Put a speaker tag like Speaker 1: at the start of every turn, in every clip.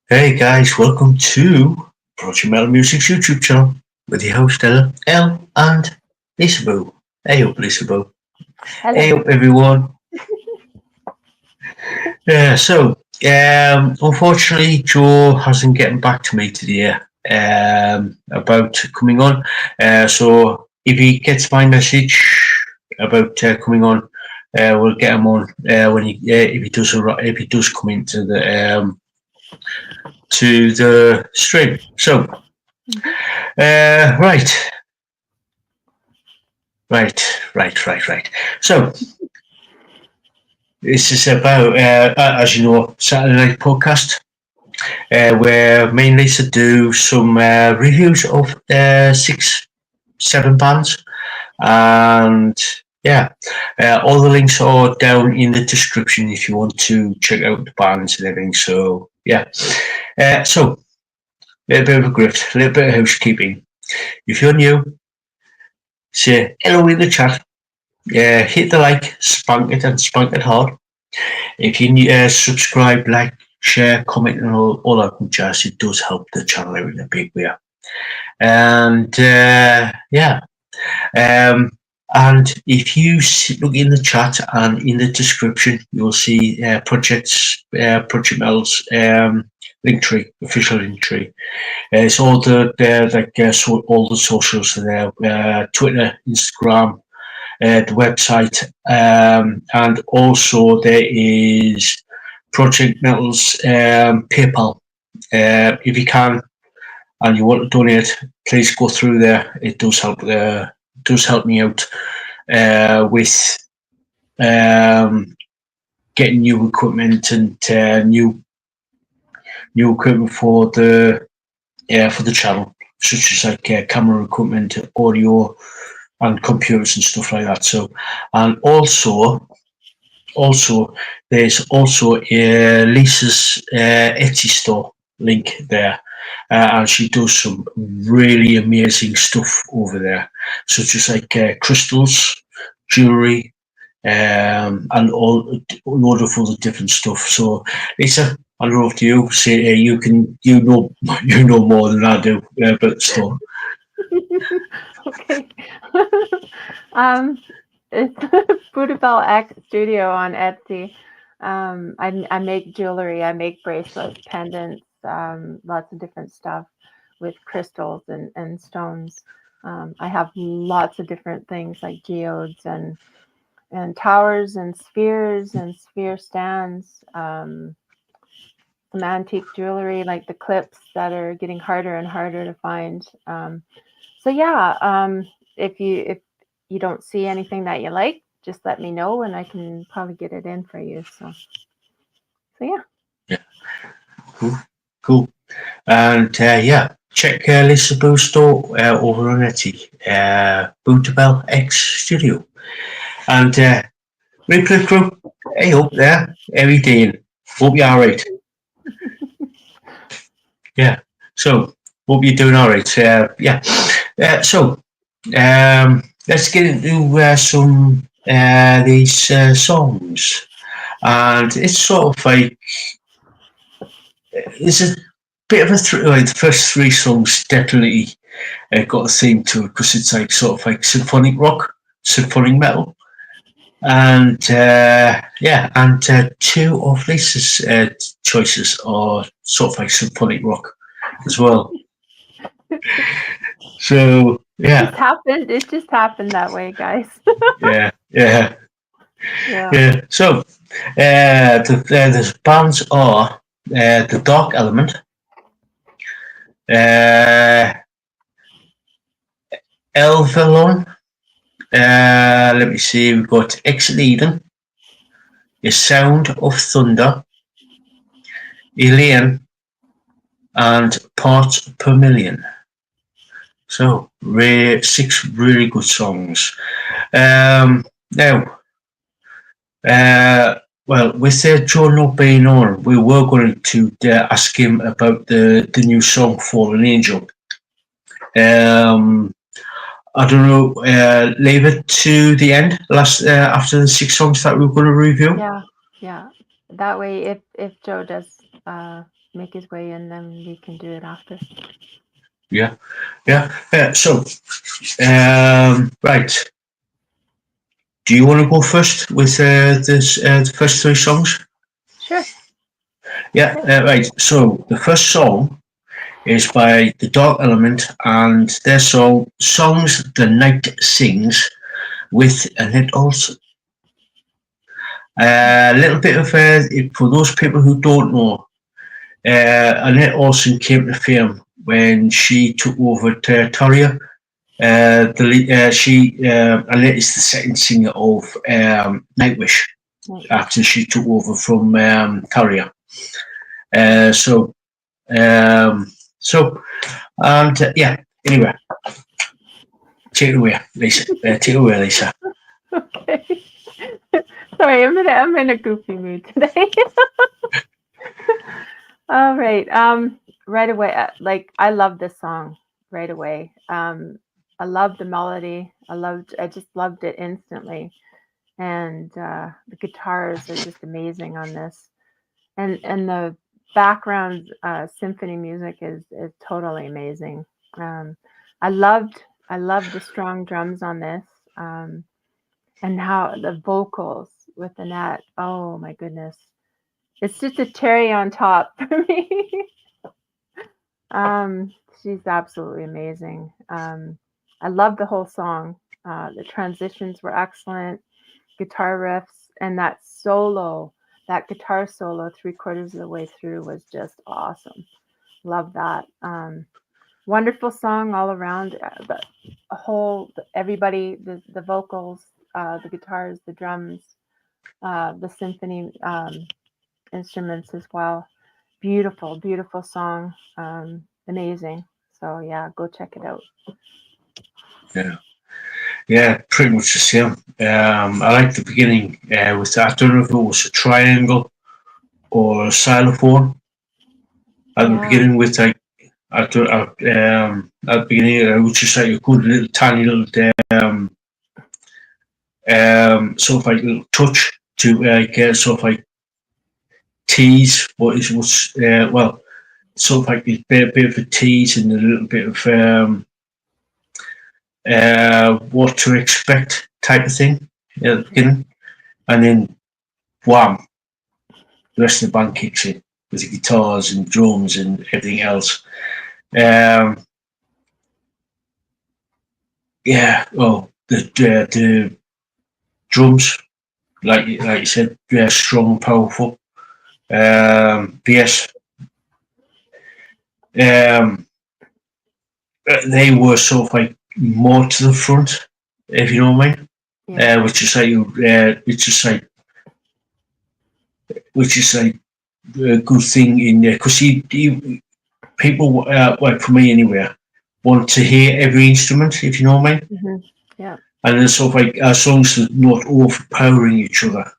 Speaker 1: Hey guys, welcome to Project Metal Music's YouTube channel with your host Ell and Lisaboo. Hey up Lisaboo. Hey
Speaker 2: Hello.
Speaker 1: up everyone. Unfortunately Joe hasn't getting back to me today about coming on. So if he gets my message about coming on, we'll get him on when if he does come into the stream. So
Speaker 2: Mhm.
Speaker 1: right. Right. So this is about, as you know, Saturday Night Podcast, where me and Lisa do some reviews of six, seven bands, and yeah, all the links are down in the description if you want to check out the bands and everything. So yeah, so a little bit of a grift, a little bit of housekeeping. If you're new, say hello in the chat. Hit the like, spank it hard. If you subscribe, like, share, comment, and all that good jazz, it does help the channel out in a big way. And yeah, um, and if you look in the chat and in the description, you'll see Project Mel's link tree, official link tree. It's all all the socials are there: Twitter, Instagram, the website, and also there is Project Metal's PayPal. If you can and you want to donate, please go through there. It does help. Does help me out with um, getting new equipment and new equipment for the channel, such as like camera equipment, audio, and computers and stuff like that. So, and also there's also Lisa's Etsy store link there, and she does some really amazing stuff over there, such as like crystals, jewelry, and all a load of other different stuff. So, Lisa, I don't know if you say you know you know more than I do about the store.
Speaker 2: Okay. um, it's Bell X Studio on Etsy. I make jewelry. I make bracelets, pendants, lots of different stuff with crystals and stones. I have lots of different things like geodes and towers and sphere stands. Some antique jewelry like the clips that are getting harder and harder to find. So yeah, if you don't see anything that you like, just let me know and I can probably get it in for you. So yeah.
Speaker 1: Yeah, cool, cool. And yeah, check Lisaboo store over on Etsy, Bell X Studio. And replay crew, hey up there, every day. Hope you're alright. Yeah, so hope you're doing alright. Yeah, so let's get into some these songs. And it's sort of like, it's a bit of a like the first three songs definitely got a theme to it because it's like sort of like symphonic rock, symphonic metal, and yeah, and two of Lisa's choices are sort of like symphonic rock as well. So yeah,
Speaker 2: It just happened that way, guys.
Speaker 1: yeah, yeah,
Speaker 2: Yeah.
Speaker 1: yeah. So the bands are the Dark Element, uh, Elvellon. Let me see. We've got Exit Eden, The Sound of Thunder, Elaine, and Parts Per Million. So, six really good songs. Now, well, with Joe not being on, we were going to ask him about the new song Fallen Angel. Um, I don't know, leave it to the end, last after the six songs that we were going to review.
Speaker 2: Yeah. Yeah. That way if Joe does make his way in, then we can do it after.
Speaker 1: Yeah, yeah. So, right. Do you want to go first with the first three songs?
Speaker 2: Sure.
Speaker 1: Yeah, right. So the first song is by the Dark Element and their Songs the Night Sings with Annette Olson. A little bit of, for those people who don't know, Annette Olson came to fame when she took over Territoria. Annette is the second singer of Nightwish after she took over from Terrier. So, yeah. Anyway, take it away, Lisa. Take it away, Lisa.
Speaker 2: Okay. Sorry, I'm in a goofy mood today. All right. Right away, like I love this song right away. I love the melody. I just loved it instantly, and the guitars are just amazing on this, and the background symphony music is totally amazing. Um, I loved I loved the strong drums on this, and how the vocals with Annette. Oh my goodness, it's just a cherry on top for me. Um, she's absolutely amazing. I love the whole song. The transitions were excellent, guitar riffs, and that guitar solo 3/4 of the way through was just awesome. Love that. Wonderful song all around. The everybody, the vocals, the guitars, the drums, the symphony instruments as well. Beautiful, beautiful song. Amazing. So yeah, go check it out.
Speaker 1: Yeah, yeah, pretty much the same. I like the beginning with I don't know if it was a triangle or a xylophone at the
Speaker 2: Yeah,
Speaker 1: beginning with like at the beginning which is like a good little tiny little sort of like little touch to sort of like tease what's well sort of like a bit of a tease and a little bit of what to expect type of thing at the beginning, and then wham, the rest of the band kicks in with the guitars and drums and everything else. Um, yeah, well, the drums, like you said, strong and powerful. Yes, um, they were sort of like more to the front, if you know what I mean.
Speaker 2: yeah,
Speaker 1: Which is like a good thing in there because people, like for me anyway, want to hear every instrument, if you know what I mean.
Speaker 2: hmm yeah,
Speaker 1: And it's sort of like as long as they're not overpowering each other,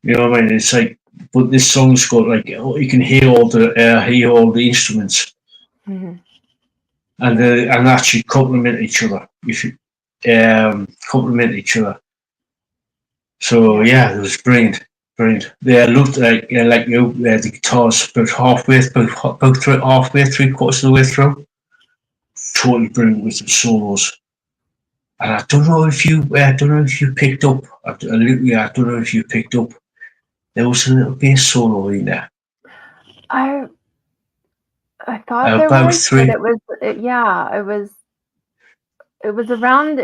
Speaker 1: you know what I mean. It's like, but this song's got like you can hear all the instruments
Speaker 2: hmm
Speaker 1: and
Speaker 2: yeah,
Speaker 1: actually complement each other. If you complement each other. So
Speaker 2: yeah,
Speaker 1: yeah, it was brilliant, brilliant. They looked like the guitars about halfway, 3/4 of the way through. Totally brilliant with the solos. And I don't know if you picked up. I don't know if you picked up. There was a little bass solo in there.
Speaker 2: I I thought there
Speaker 1: About
Speaker 2: was, but
Speaker 1: three.
Speaker 2: yeah, it was around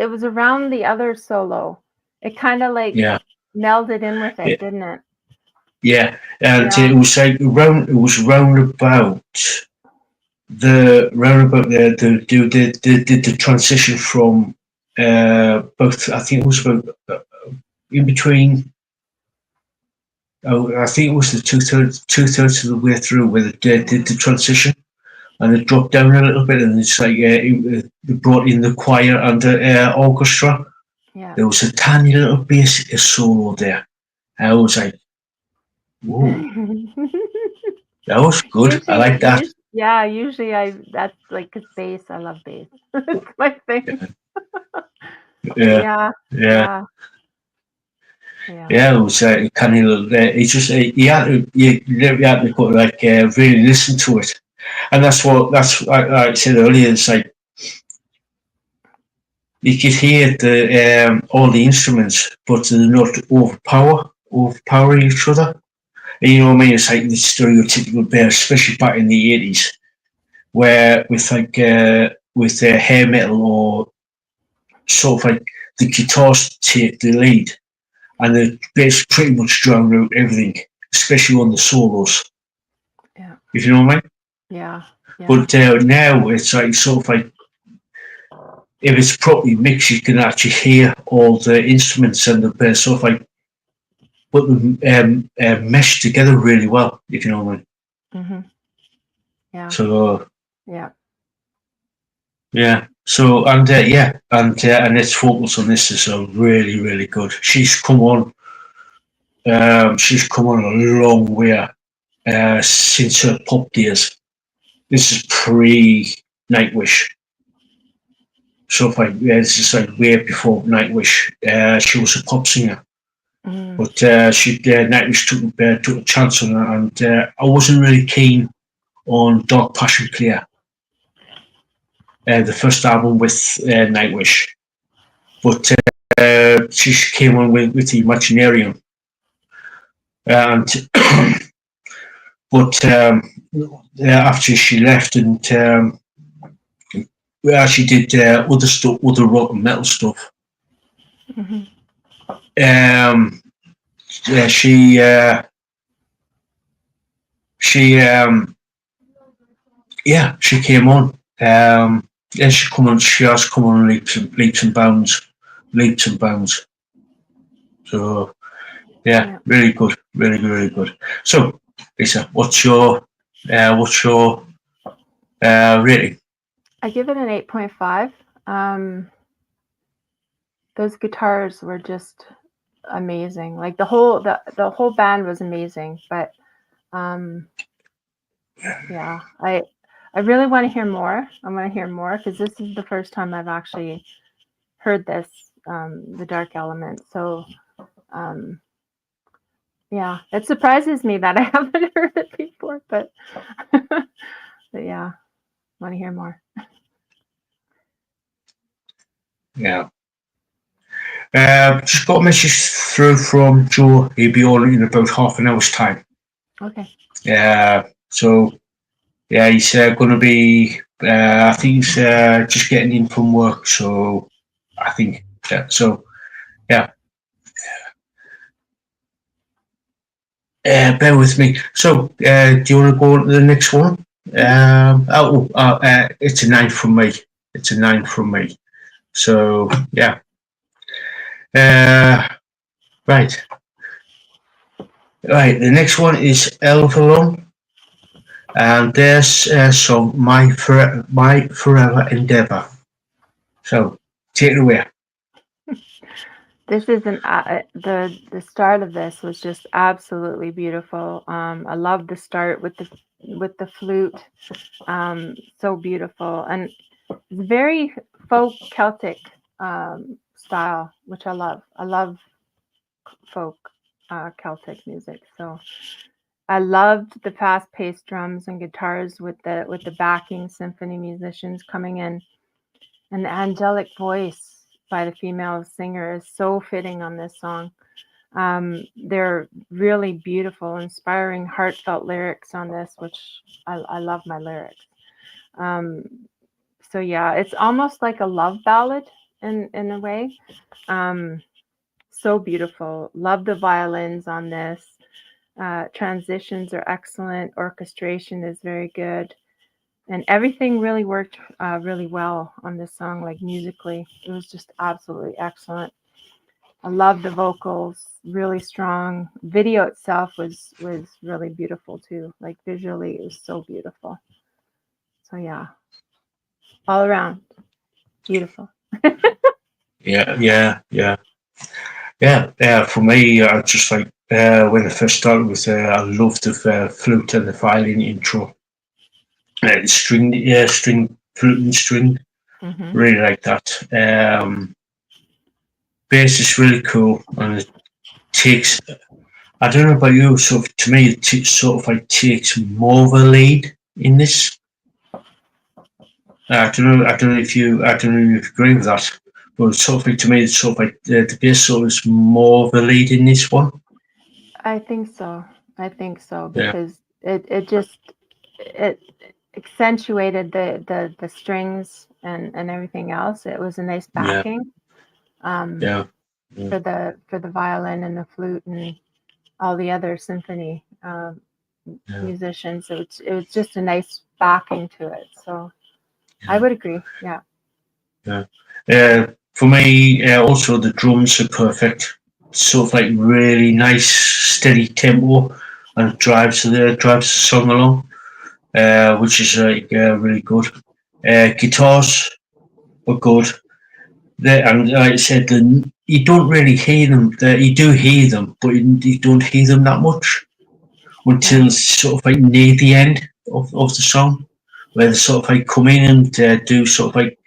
Speaker 2: the other solo. It kind of like
Speaker 1: Yeah,
Speaker 2: melded in with
Speaker 1: yeah,
Speaker 2: it, didn't it?
Speaker 1: yeah. And
Speaker 2: Yeah.
Speaker 1: it was like round. It was round about the transition from both. I think it was about in between. Oh, I think it was the two thirds of the way through where they did the transition, and it dropped down a little bit, and it's like they brought in the choir and the orchestra.
Speaker 2: Yeah.
Speaker 1: There was a tiny little bass solo there. I was like, "Whoa, that was good. I like that."
Speaker 2: Yeah, usually that's like 'cause bass, I love bass. It's my thing.
Speaker 1: Yeah,
Speaker 2: Yeah,
Speaker 1: yeah,
Speaker 2: yeah.
Speaker 1: Yeah, it was kind of. He just you had to really listen to it, and that's like I said earlier. It's like you could hear all the instruments, but they're not overpower each other. And you know what I mean? It's like the stereotypical bear, especially back in the 80s, where with hair metal or sort of like the guitars take the lead, and the bass pretty much drown out everything, especially on the solos.
Speaker 2: Yeah.
Speaker 1: If you know what I mean?
Speaker 2: Yeah.
Speaker 1: But now it's like sort of like if it's properly mixed, you can actually hear all the instruments and the bass sort of like but them mesh together really well. If you know what I mean?
Speaker 2: Mm-hmm. Yeah.
Speaker 1: So
Speaker 2: yeah.
Speaker 1: yeah. So and its focus on this is really really good. She's come on a long way since her pop days. This is pre Nightwish. So if this is like way before Nightwish. She was a pop singer, but Nightwish took a chance on her, and I wasn't really keen on Dark Passion Player, the first album with Nightwish, but she came on with the Imaginarium, and but after she left, and she did other stuff, other rock and metal stuff.
Speaker 2: Mm-hmm.
Speaker 1: She came on. She has come on leaps and bounds. So really good, really good, really good. So Lisa, what's your rating?
Speaker 2: I give it an 8.5. Those guitars were just amazing. Like the whole band was amazing, but I really want to hear more. I want to hear more because this is the first time I've actually heard this, the Dark Element. So it surprises me that I haven't heard it before, but I want to hear more.
Speaker 1: Yeah. Just got a message through from Joe. He'll be on in about half an hour's time.
Speaker 2: Okay.
Speaker 1: So he's going to be. I think he's just getting in from work. So I think so. Yeah. Bear with me. So, do you want to go on to the next one? It's a 9 from me. It's a 9 from me. So, yeah. Right. The next one is Elvellon, and there's song My Forever Endeavour. So, take it away.
Speaker 2: This is the start of this was just absolutely beautiful. I love the start with the flute, so beautiful, and it's very folk Celtic style, which I love. I love folk Celtic music, so I loved the fast-paced drums and guitars with the backing symphony musicians coming in, and the angelic voice by the female singer is so fitting on this song. They're really beautiful, inspiring, heartfelt lyrics on this, which I love my lyrics. So it's almost like a love ballad in a way. So beautiful. Love the violins on this. Transitions are excellent. Orchestration is very good. And everything really worked really well on this song, like musically. It was just absolutely excellent. I love the vocals, really strong. Video itself was really beautiful too. Like visually, it was so beautiful. So all around, beautiful.
Speaker 1: For me, I just like when I first started with, I loved the flute and the violin intro. String flute and string.
Speaker 2: Mm-hmm.
Speaker 1: Really like that. Bass is really cool, and takes. I don't know about you. Sort of to me, it sort of like takes more of a lead in this. I don't know. I don't know if you. I don't know if you agree with that. But sort of like, to me, it's sort of like the bass solo is more of a lead in this one.
Speaker 2: I think so. I think so
Speaker 1: Yeah.
Speaker 2: because it just it accentuated the strings and everything else. It was a nice
Speaker 1: Yeah.
Speaker 2: backing
Speaker 1: Yeah. Yeah.
Speaker 2: for the violin and the flute and all the other symphony
Speaker 1: Yeah.
Speaker 2: musicians. It was just a nice backing to it. So I
Speaker 1: Yeah.
Speaker 2: would agree. Yeah.
Speaker 1: Yeah. For me, also the drums are perfect. Sort of like really nice, steady tempo, and drives the song along, which is like really good. Guitars are good. And like I said, you don't really hear them. You do hear them, but you don't hear them that much
Speaker 2: Yeah.
Speaker 1: until sort of like near the end of the song, where they sort of like come in and do sort of like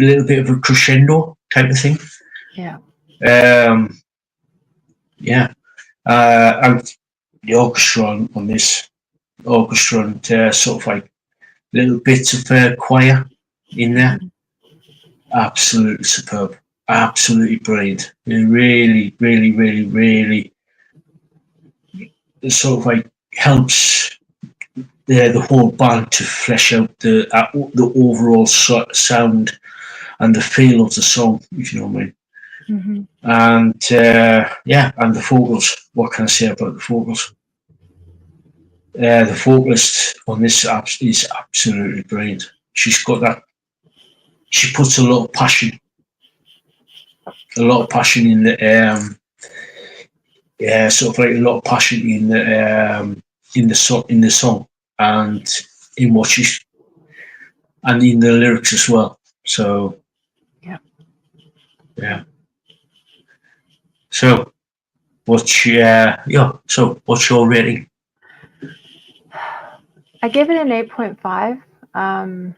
Speaker 1: a little bit of a crescendo type of thing.
Speaker 2: Yeah.
Speaker 1: Um, yeah, and the orchestra on this orchestra and sort of like little bits of choir in there,
Speaker 2: Mhm.
Speaker 1: absolutely superb, absolutely brilliant. It really, really, really, really sort of like helps the whole band to flesh out the overall sound and the feel of the song, if you know what I mean.
Speaker 2: Mhm.
Speaker 1: And yeah, and the vocals. What can I say about the vocals? The vocalist on this app is absolutely brilliant. She's got that. She puts a lot of passion in the yeah, sort of like a lot of passion in the song, and in what she's and in the lyrics as well. So
Speaker 2: Yeah.
Speaker 1: yeah. So what's your rating?
Speaker 2: I give it an 8.5.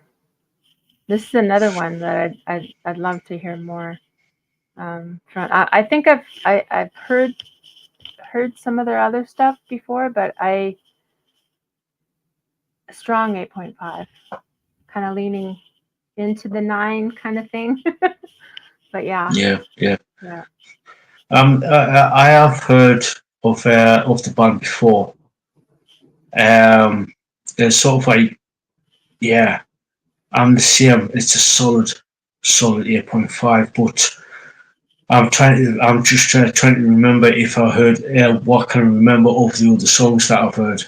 Speaker 2: This is another one that I'd love to hear more from. I think I've heard some of their other stuff before, but a strong 8.5, kind of leaning into the 9 kind of thing. But yeah,
Speaker 1: Yeah, yeah.
Speaker 2: yeah,
Speaker 1: I have heard of the band before. It's sort of like, yeah, I'm the same. It's a solid 8.5. But I'm just trying to remember if I heard what can I remember of the other songs that I've heard.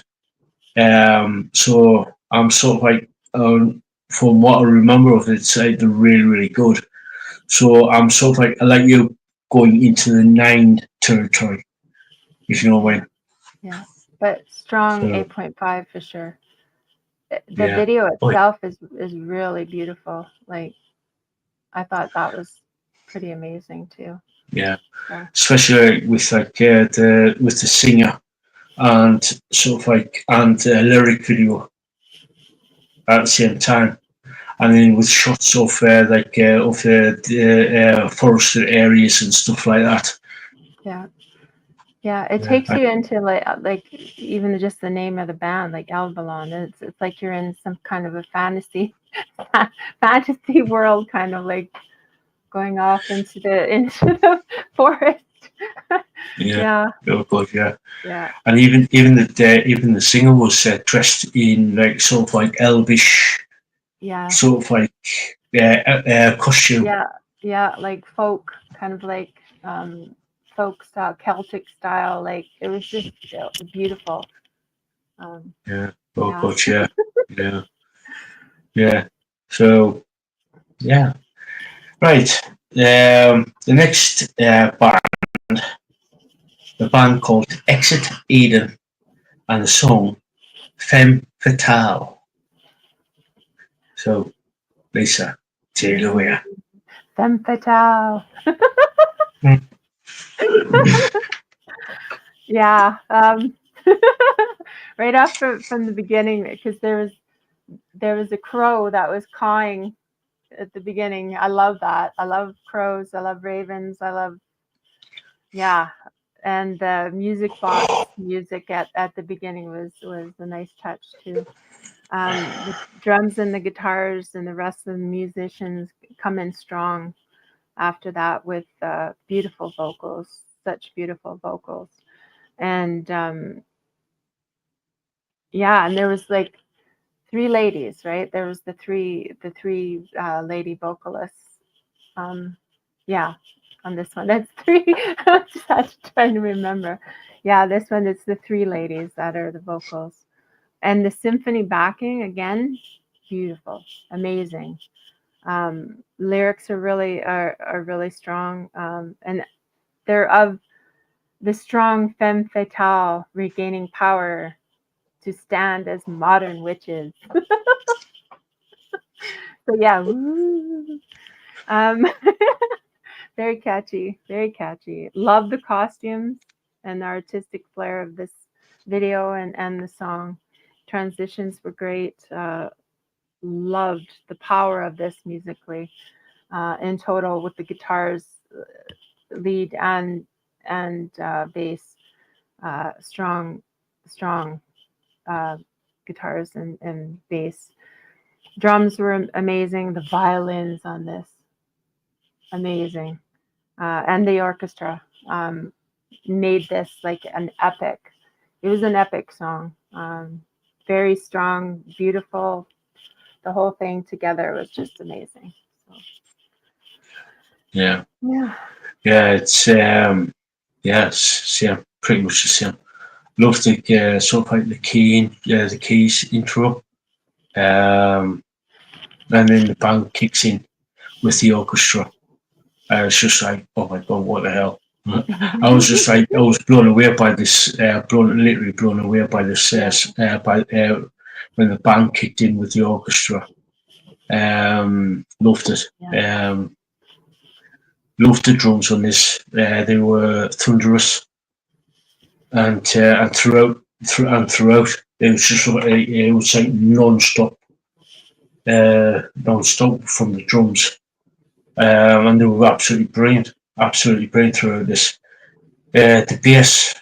Speaker 1: So I'm sort of like, from what I remember of it, say they're really, really good. So I'm sort of like, I like you going into the 9 territory, if you know what I
Speaker 2: yeah,
Speaker 1: mean.
Speaker 2: yeah. But strong
Speaker 1: So
Speaker 2: 8.5 for sure. The
Speaker 1: yeah.
Speaker 2: video
Speaker 1: Oh
Speaker 2: itself is really beautiful. Like I thought that was pretty amazing too.
Speaker 1: yeah.
Speaker 2: So
Speaker 1: Especially with like the singer and sort of like and lyric video at the same time, and then with shots of of the forested areas and stuff like that.
Speaker 2: yeah. Yeah, it
Speaker 1: Yeah,
Speaker 2: takes you into like even just the name of the band, like Elvellon. It's like you're in some kind of a fantasy world, kind of like going off into the forest.
Speaker 1: yeah,
Speaker 2: Yeah,
Speaker 1: oh god, yeah.
Speaker 2: yeah,
Speaker 1: And even the singer was dressed in like sort of like elvish,
Speaker 2: yeah,
Speaker 1: sort of like costume.
Speaker 2: yeah, yeah, like folk, kind of like folk style, Celtic style. Like it was just beautiful. Um,
Speaker 1: Yeah, oh
Speaker 2: yeah.
Speaker 1: god, yeah, yeah, yeah. So yeah, right. The next band, the band called Exit Eden, and the song Femme Fatale. So Lisa, take it away.
Speaker 2: Femme fatale. Yeah. Right off from the beginning, because there was a crow that was cawing at the beginning. I love that. I love crows. I love ravens. I love, yeah. and the music box music at the beginning was a nice touch too. The drums and the guitars and the rest of the musicians come in strong after that with beautiful vocals, such beautiful vocals. And yeah, and there was like three ladies, right? There was the three lady vocalists. Um, yeah, on this one, that's three. I'm just trying to remember. Yeah, this one it's the three ladies that are the vocals, and the symphony backing again, beautiful, amazing. Lyrics are really strong, and they're of the strong femme fatale regaining power to stand as modern witches. So yeah, woo. Um, very catchy, very catchy. Love the costumes and the artistic flair of this video and the song. Transitions were great. Loved the power of this musically. In total, with the guitars, lead and bass, strong, strong guitars and bass. Drums were amazing. The violins on this, amazing, and the orchestra made this like an epic. It was an epic song. Very strong, beautiful. The whole thing together was just amazing. So,
Speaker 1: Yeah.
Speaker 2: yeah.
Speaker 1: Yeah, it's same, pretty much the same. Love the sort of like the keys intro, and then the band kicks in with the orchestra. I was just like, oh my god, what the hell? I was just like, I was blown away by this, literally blown away by this, when the band kicked in with the orchestra. Loved it.
Speaker 2: Yeah.
Speaker 1: Loved the drums on this. They were thunderous, and throughout, it was just it was like non-stop from the drums, and they were absolutely brilliant throughout this. The bass,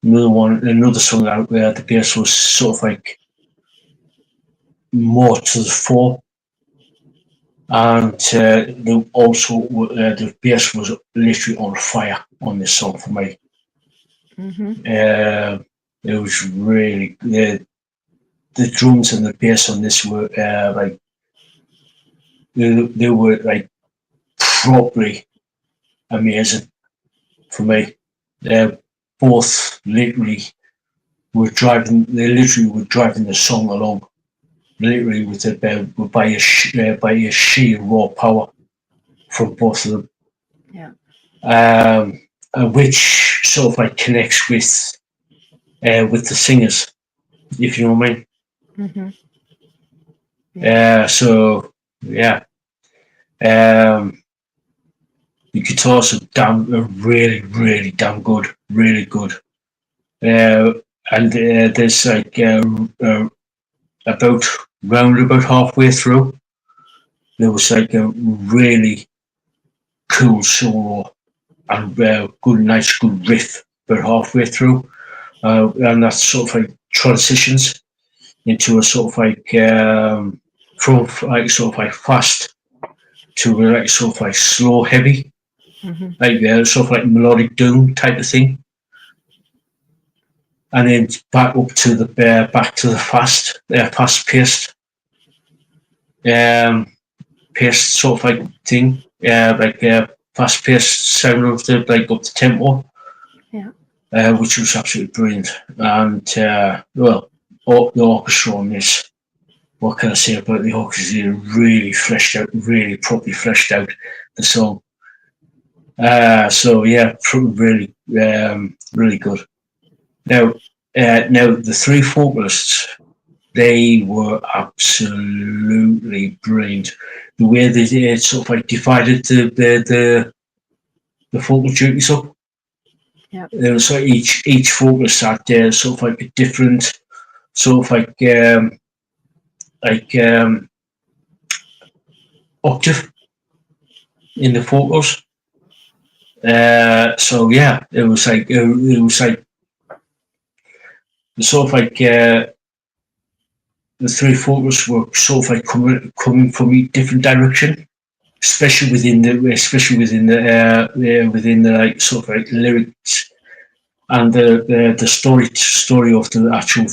Speaker 1: another song out there. The bass was sort of like more to the fore, and the bass was literally on fire on this song for me.
Speaker 2: Mm-hmm.
Speaker 1: It was really the drums and the bass on this were like they were like properly amazing for me. They both literally were driving. They literally were driving the song along, literally with by a sheer raw power from both of them.
Speaker 2: Yeah.
Speaker 1: Which sort of like connects with the singers, if you know what I mean.
Speaker 2: Mm-hmm. Yeah.
Speaker 1: So yeah, the guitars are really damn good, really good. And there's like about halfway through, there was like a really cool solo and good riff about halfway through, and that sort of like transitions into a sort of like from like sort of like fast to like sort of like slow heavy,
Speaker 2: Mm-hmm.
Speaker 1: like sort of like melodic doom type of thing, and then back to the fast paced sort of like thing, like fast paced sound of the like up the tempo,
Speaker 2: Yeah.
Speaker 1: which was absolutely brilliant. And well, the orchestra on this. What can I say about the orchestra? It really fleshed out, really properly fleshed out the song. So yeah, really, really good. Now, the three vocalists, they were absolutely brilliant. The way they sort of like divided the vocal duties up.
Speaker 2: Yeah.
Speaker 1: There was like each vocalist had sort of like a different sort of like octave in the vocals. So yeah, it was like sort of like the three photos were sort of like coming from a different direction, especially within the like sort of like lyrics and the story of the actual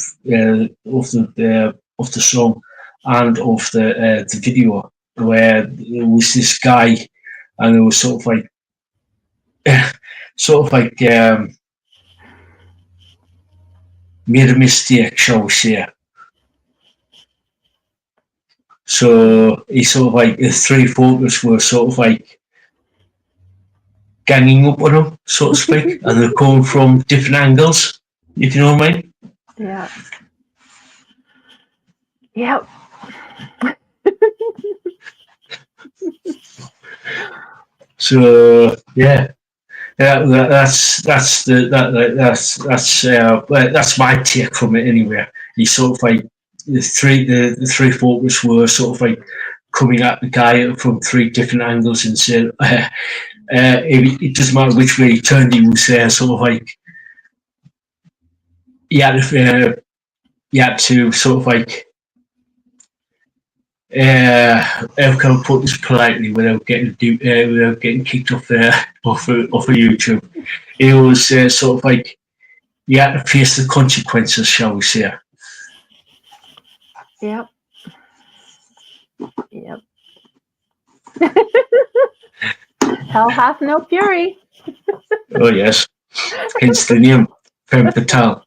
Speaker 1: of the song and of the video, where there was this guy and it was sort of like sort of like made a mistake, shall we say. So he sort of like the three photos were sort of like ganging up on him, so to speak, and they're coming from different angles, if you know what I mean.
Speaker 2: Yeah. Yep.
Speaker 1: So yeah, that's my take from it anyway. He sort of like the three photos were sort of like coming at the guy from three different angles and said, it doesn't matter which way he turned, he was sort of like you had to sort of like how can I put this politely without getting kicked off off of YouTube. It was sort of like you had to face the consequences, shall we say.
Speaker 2: Yep. Yep. Hell hath no fury.
Speaker 1: Oh yes, hence the name, femme fatale.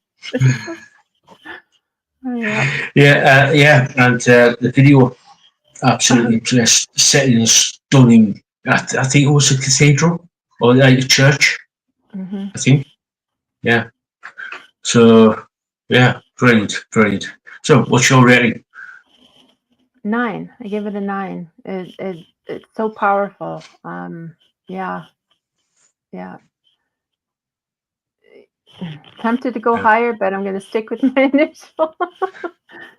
Speaker 1: Yeah, and the video absolutely just set in a stunning. I think it was a cathedral or like a church.
Speaker 2: Mm-hmm.
Speaker 1: I think. Yeah. So yeah, brilliant. So what's your rating?
Speaker 2: 9. I give it a 9. It's so powerful. Yeah. Tempted to go higher, but I'm going to stick with my initial.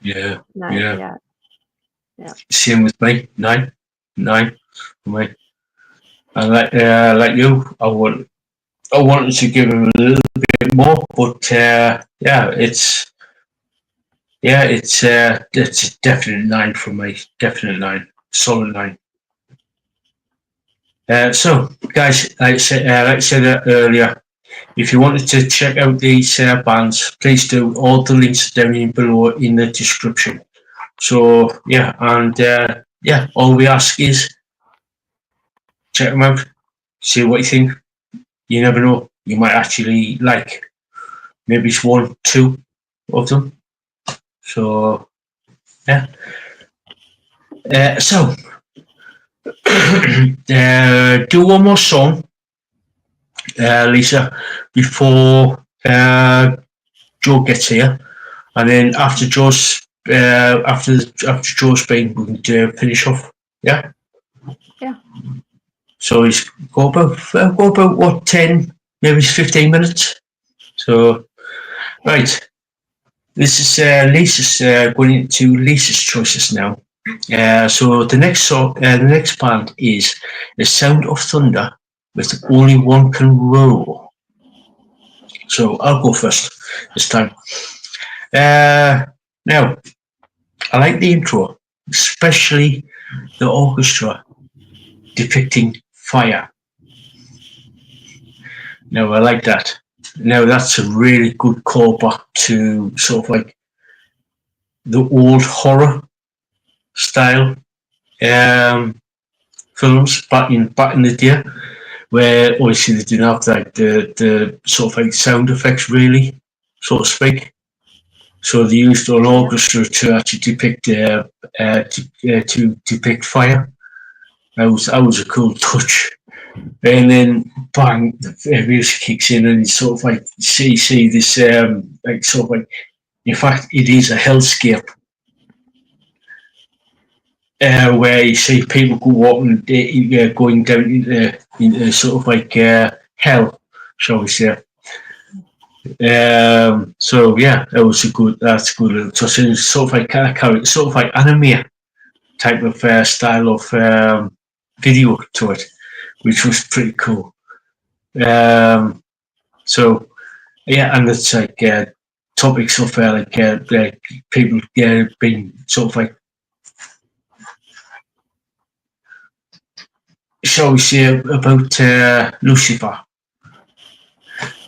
Speaker 1: Yeah.
Speaker 2: 9. Yeah.
Speaker 1: Same with me. 9 for me. And like you, I wanted to give him a little bit more, but it's a definite 9 for me. Definite 9, solid 9. So, guys, like I said earlier, if you wanted to check out these bands, please do. All the links are down in below in the description. So yeah, and all we ask is check them out, see what you think. You never know, you might actually like maybe it's 1, 2 of them. So yeah. So do one more song, Lisa, before Joe gets here, and then after Joe's been, we can finish off. Yeah.
Speaker 2: Yeah.
Speaker 1: So he's go about what 10, maybe 15 minutes. So right, this is Lisa's going into Lisa's choices now. So the next band is The Sound of Thunder with Only One Can Roll. So I'll go first this time. Now, I like the intro, especially the orchestra depicting fire. Now, I like that. Now, that's a really good callback to sort of like the old horror style films back in the day, where obviously they didn't have like the sort of like sound effects really, so to speak. So they used an orchestra to actually depict to depict fire. That was a cool touch. And then bang, the music kicks in, and you sort of like see this like sort of like, in fact, it is a hellscape. Where you see people walking, going down into sort of like hell, shall we say? So yeah, that's a good little touch. It's sort of like sort of like anime type of style of video to it, which was pretty cool. So yeah, and it's like topics of like people being sort of like, shall we say, about Lucifer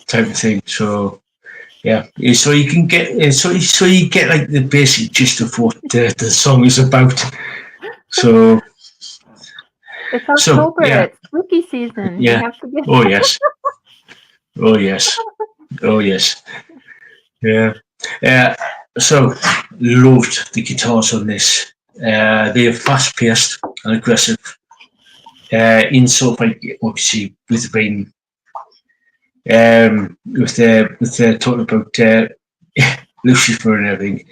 Speaker 1: type of thing. So yeah, so you can get so you get like the basic gist of what the song is about. So
Speaker 2: It's October.
Speaker 1: yeah,
Speaker 2: It's spooky season. We
Speaker 1: yeah.
Speaker 2: have to get.
Speaker 1: Oh yes, oh yes, oh yes. Yeah. Uh, so loved the guitars on this. They are fast paced and aggressive. In sort of like, obviously with being with talking about Lucifer and everything.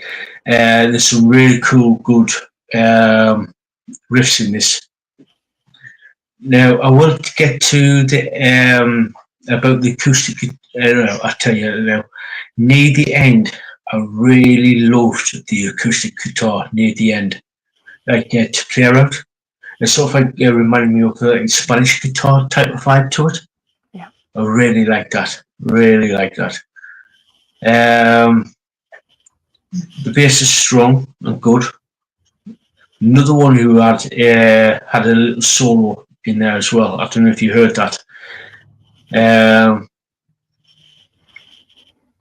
Speaker 1: There's some really cool, good riffs in this. Now I want to get to the about the acoustic. I tell you now, near the end, I really loved the acoustic guitar near the end, like to play around. It sort of like reminded me of the Spanish guitar type of vibe to it.
Speaker 2: Yeah.
Speaker 1: I really like that. Really like that. Um, the bass is strong and good. Another one who had a little solo in there as well. I don't know if you heard that. Um,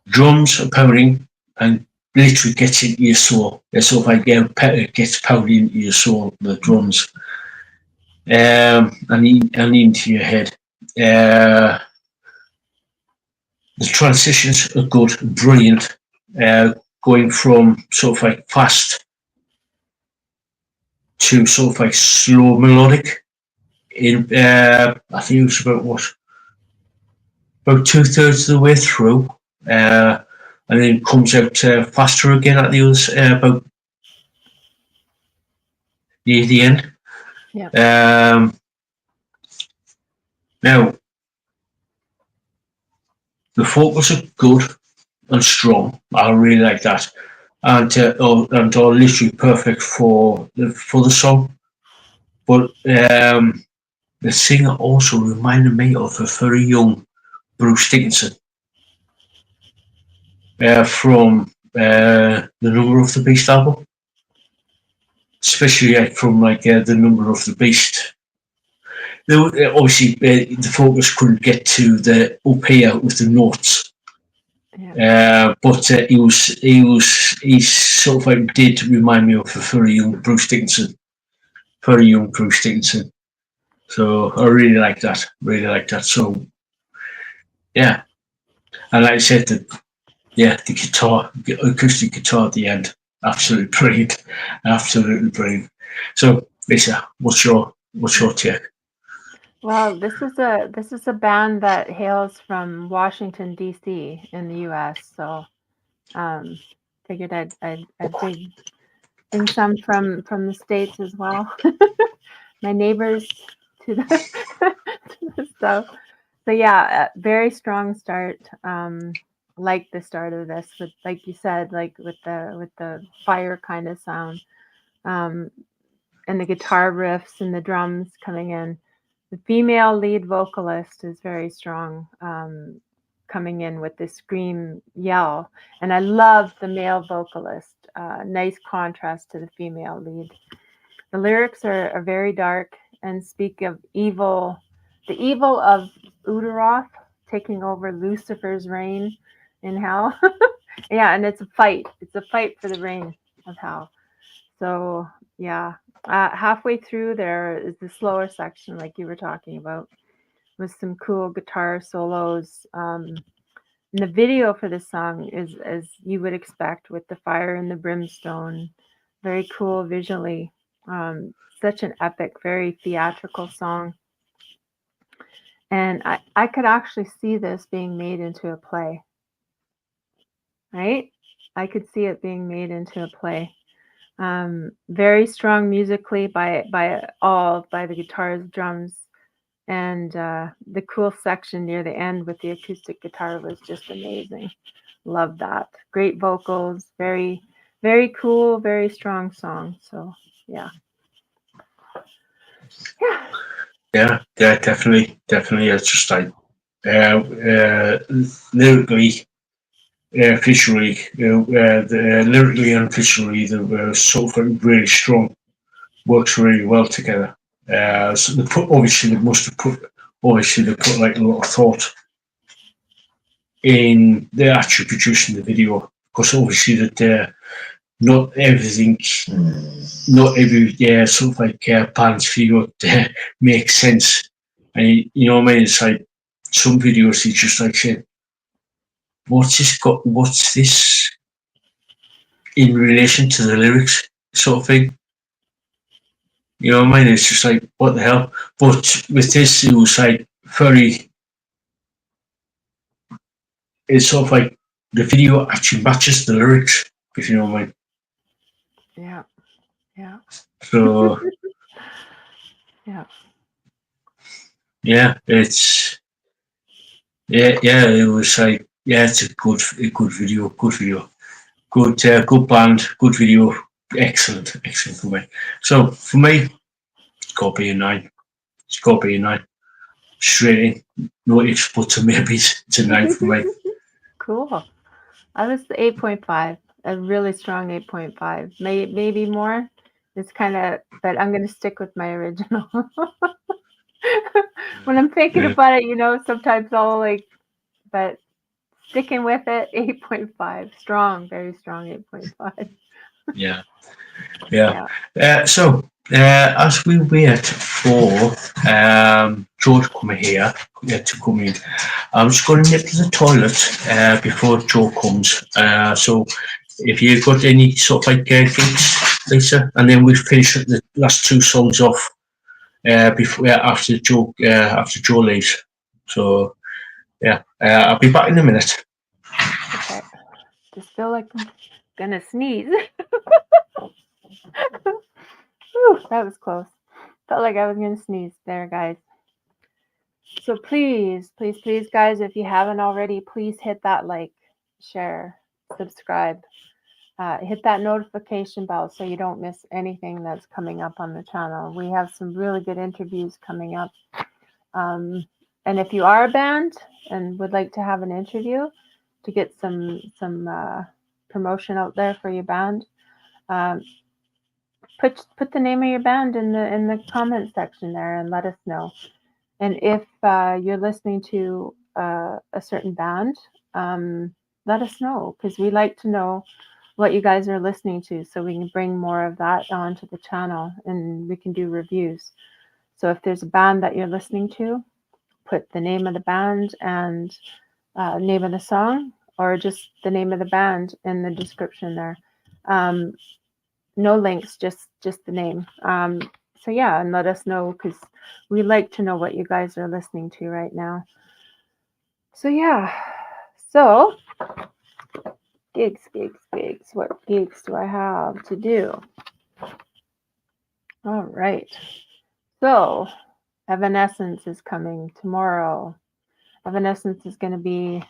Speaker 1: drums are pounding and literally gets into your soul. It's sort of like it gets pounded into your soul, the drums, and into your head. The transitions are good, brilliant. Going from sort of like fast to sort of like slow melodic. In I think it was about 2/3 of the way through, and then it comes out faster again at the others about near the end.
Speaker 2: Yeah.
Speaker 1: Now the vocals are good and strong. I really like that, and are literally perfect for the song. But the singer also reminded me of a very young Bruce Dickinson from the Number of the Beast album, especially from like the Number of the Beast. Obviously, the focus couldn't get to the up here with the notes, but he sort of like did remind me of a very young Bruce Dickinson, very young Bruce Dickinson. So I really like that, really like that. So yeah, and like I said, the guitar, the acoustic guitar at the end, absolutely brilliant, absolutely brilliant. So Lisa, what's your take?
Speaker 2: Well, this is a band that hails from Washington D.C. in the U.S. So figured I'd bring some from the States as well. My neighbors to the to the stuff. So yeah, very strong start. Like the start of this, with like you said, like with the fire kind of sound, um, and the guitar riffs and the drums coming in. The female lead vocalist is very strong, coming in with this scream yell, and I love the male vocalist. Nice contrast to the female lead. The lyrics are very dark and speak of evil, the evil of Udaroth taking over Lucifer's reign in hell. Yeah, and it's a fight. It's a fight for the reign of hell. So yeah, halfway through there is the slower section, like you were talking about, with some cool guitar solos. And the video for this song is as you would expect, with the fire and the brimstone. Very cool visually. Such an epic, very theatrical song. And I could actually see this being made into a play, right? I could see it being made into a play. Very strong musically by the guitars, drums, and the cool section near the end with the acoustic guitar was just amazing. Love that. Great vocals, very cool, very strong song. So yeah.
Speaker 1: Yeah, definitely. It's just like lyrically, visually, lyrically and visually, they were sort of really strong. Works really well together. So they put obviously they must have put obviously they put like a lot of thought in the actually producing the video because obviously that not everything, not every sort of like band's video makes sense, and you know what I mean. It's like some videos you just like saying, What's this in relation to the lyrics?" sort of thing. You know what I mean? It's just like, what the hell? But with this, it was like very. It's sort of like the video actually matches the lyrics, if you know what I mean.
Speaker 2: Yeah. Yeah.
Speaker 1: So
Speaker 2: Yeah.
Speaker 1: yeah, it's yeah. It was like it's a good video, good band, good video, excellent for me. So for me, it's got to be a 9. It's got to be a 9. Straight in, no ifs, buts, or maybes. It's a 9 for me.
Speaker 2: Cool. I was the 8.5, a really strong 8.5. Maybe more. It's kind of, but I'm going to stick with my original. When I'm thinking
Speaker 1: Yeah,
Speaker 2: about it, sometimes I'll like, but sticking with it, 8.5. Strong, very strong 8.5.
Speaker 1: yeah. Yeah.
Speaker 2: Yeah.
Speaker 1: As we wait for George coming here to come in, I'm just going to nip to the toilet before Joe comes. So if you've got any sort of like gigs, Lisa, and then we'll finish the last 2 songs off before after Joe leaves. So yeah, I'll be back in a minute.
Speaker 2: Okay. Just feel like I'm gonna sneeze. Whew, that was close. Felt like I was gonna sneeze there, guys. So please, guys, if you haven't already, please hit that like, share, subscribe, hit that notification bell so you don't miss anything that's coming up on the channel. We have some really good interviews coming up. And if you are a band and would like to have an interview to get some promotion out there for your band, um, put the name of your band in the comment section there and let us know. And if you're listening to a certain band, let us know because we like to know what you guys are listening to so we can bring more of that onto the channel and we can do reviews. So if there's a band that you're listening to, put the name of the band and name of the song or just the name of the band in the description there. No links, just the name. So yeah, and let us know because we like to know what you guys are listening to right now. So yeah, so gigs. What gigs do I have to do? All right. So Evanescence is coming tomorrow. Evanescence is going to be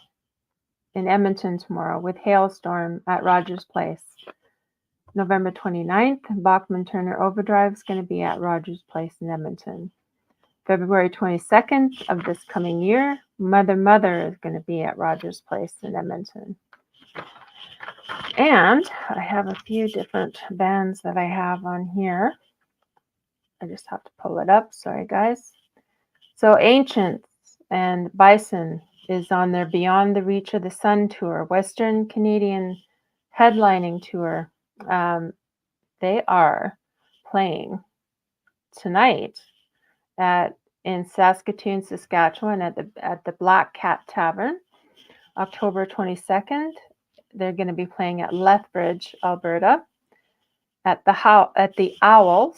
Speaker 2: in Edmonton tomorrow with Hailstorm at Rogers Place. November 29th, Bachman Turner Overdrive is going to be at Rogers Place in Edmonton. February 22nd of this coming year, Mother is going to be at Rogers Place in Edmonton. And I have a few different bands that I have on here. I just have to pull it up. Sorry, guys. So Ancients and Bison is on their Beyond the Reach of the Sun tour, Western Canadian headlining tour. They are playing tonight in Saskatoon, Saskatchewan at the Black Cat Tavern. October 22nd, they're going to be playing at Lethbridge, Alberta, at the Owl,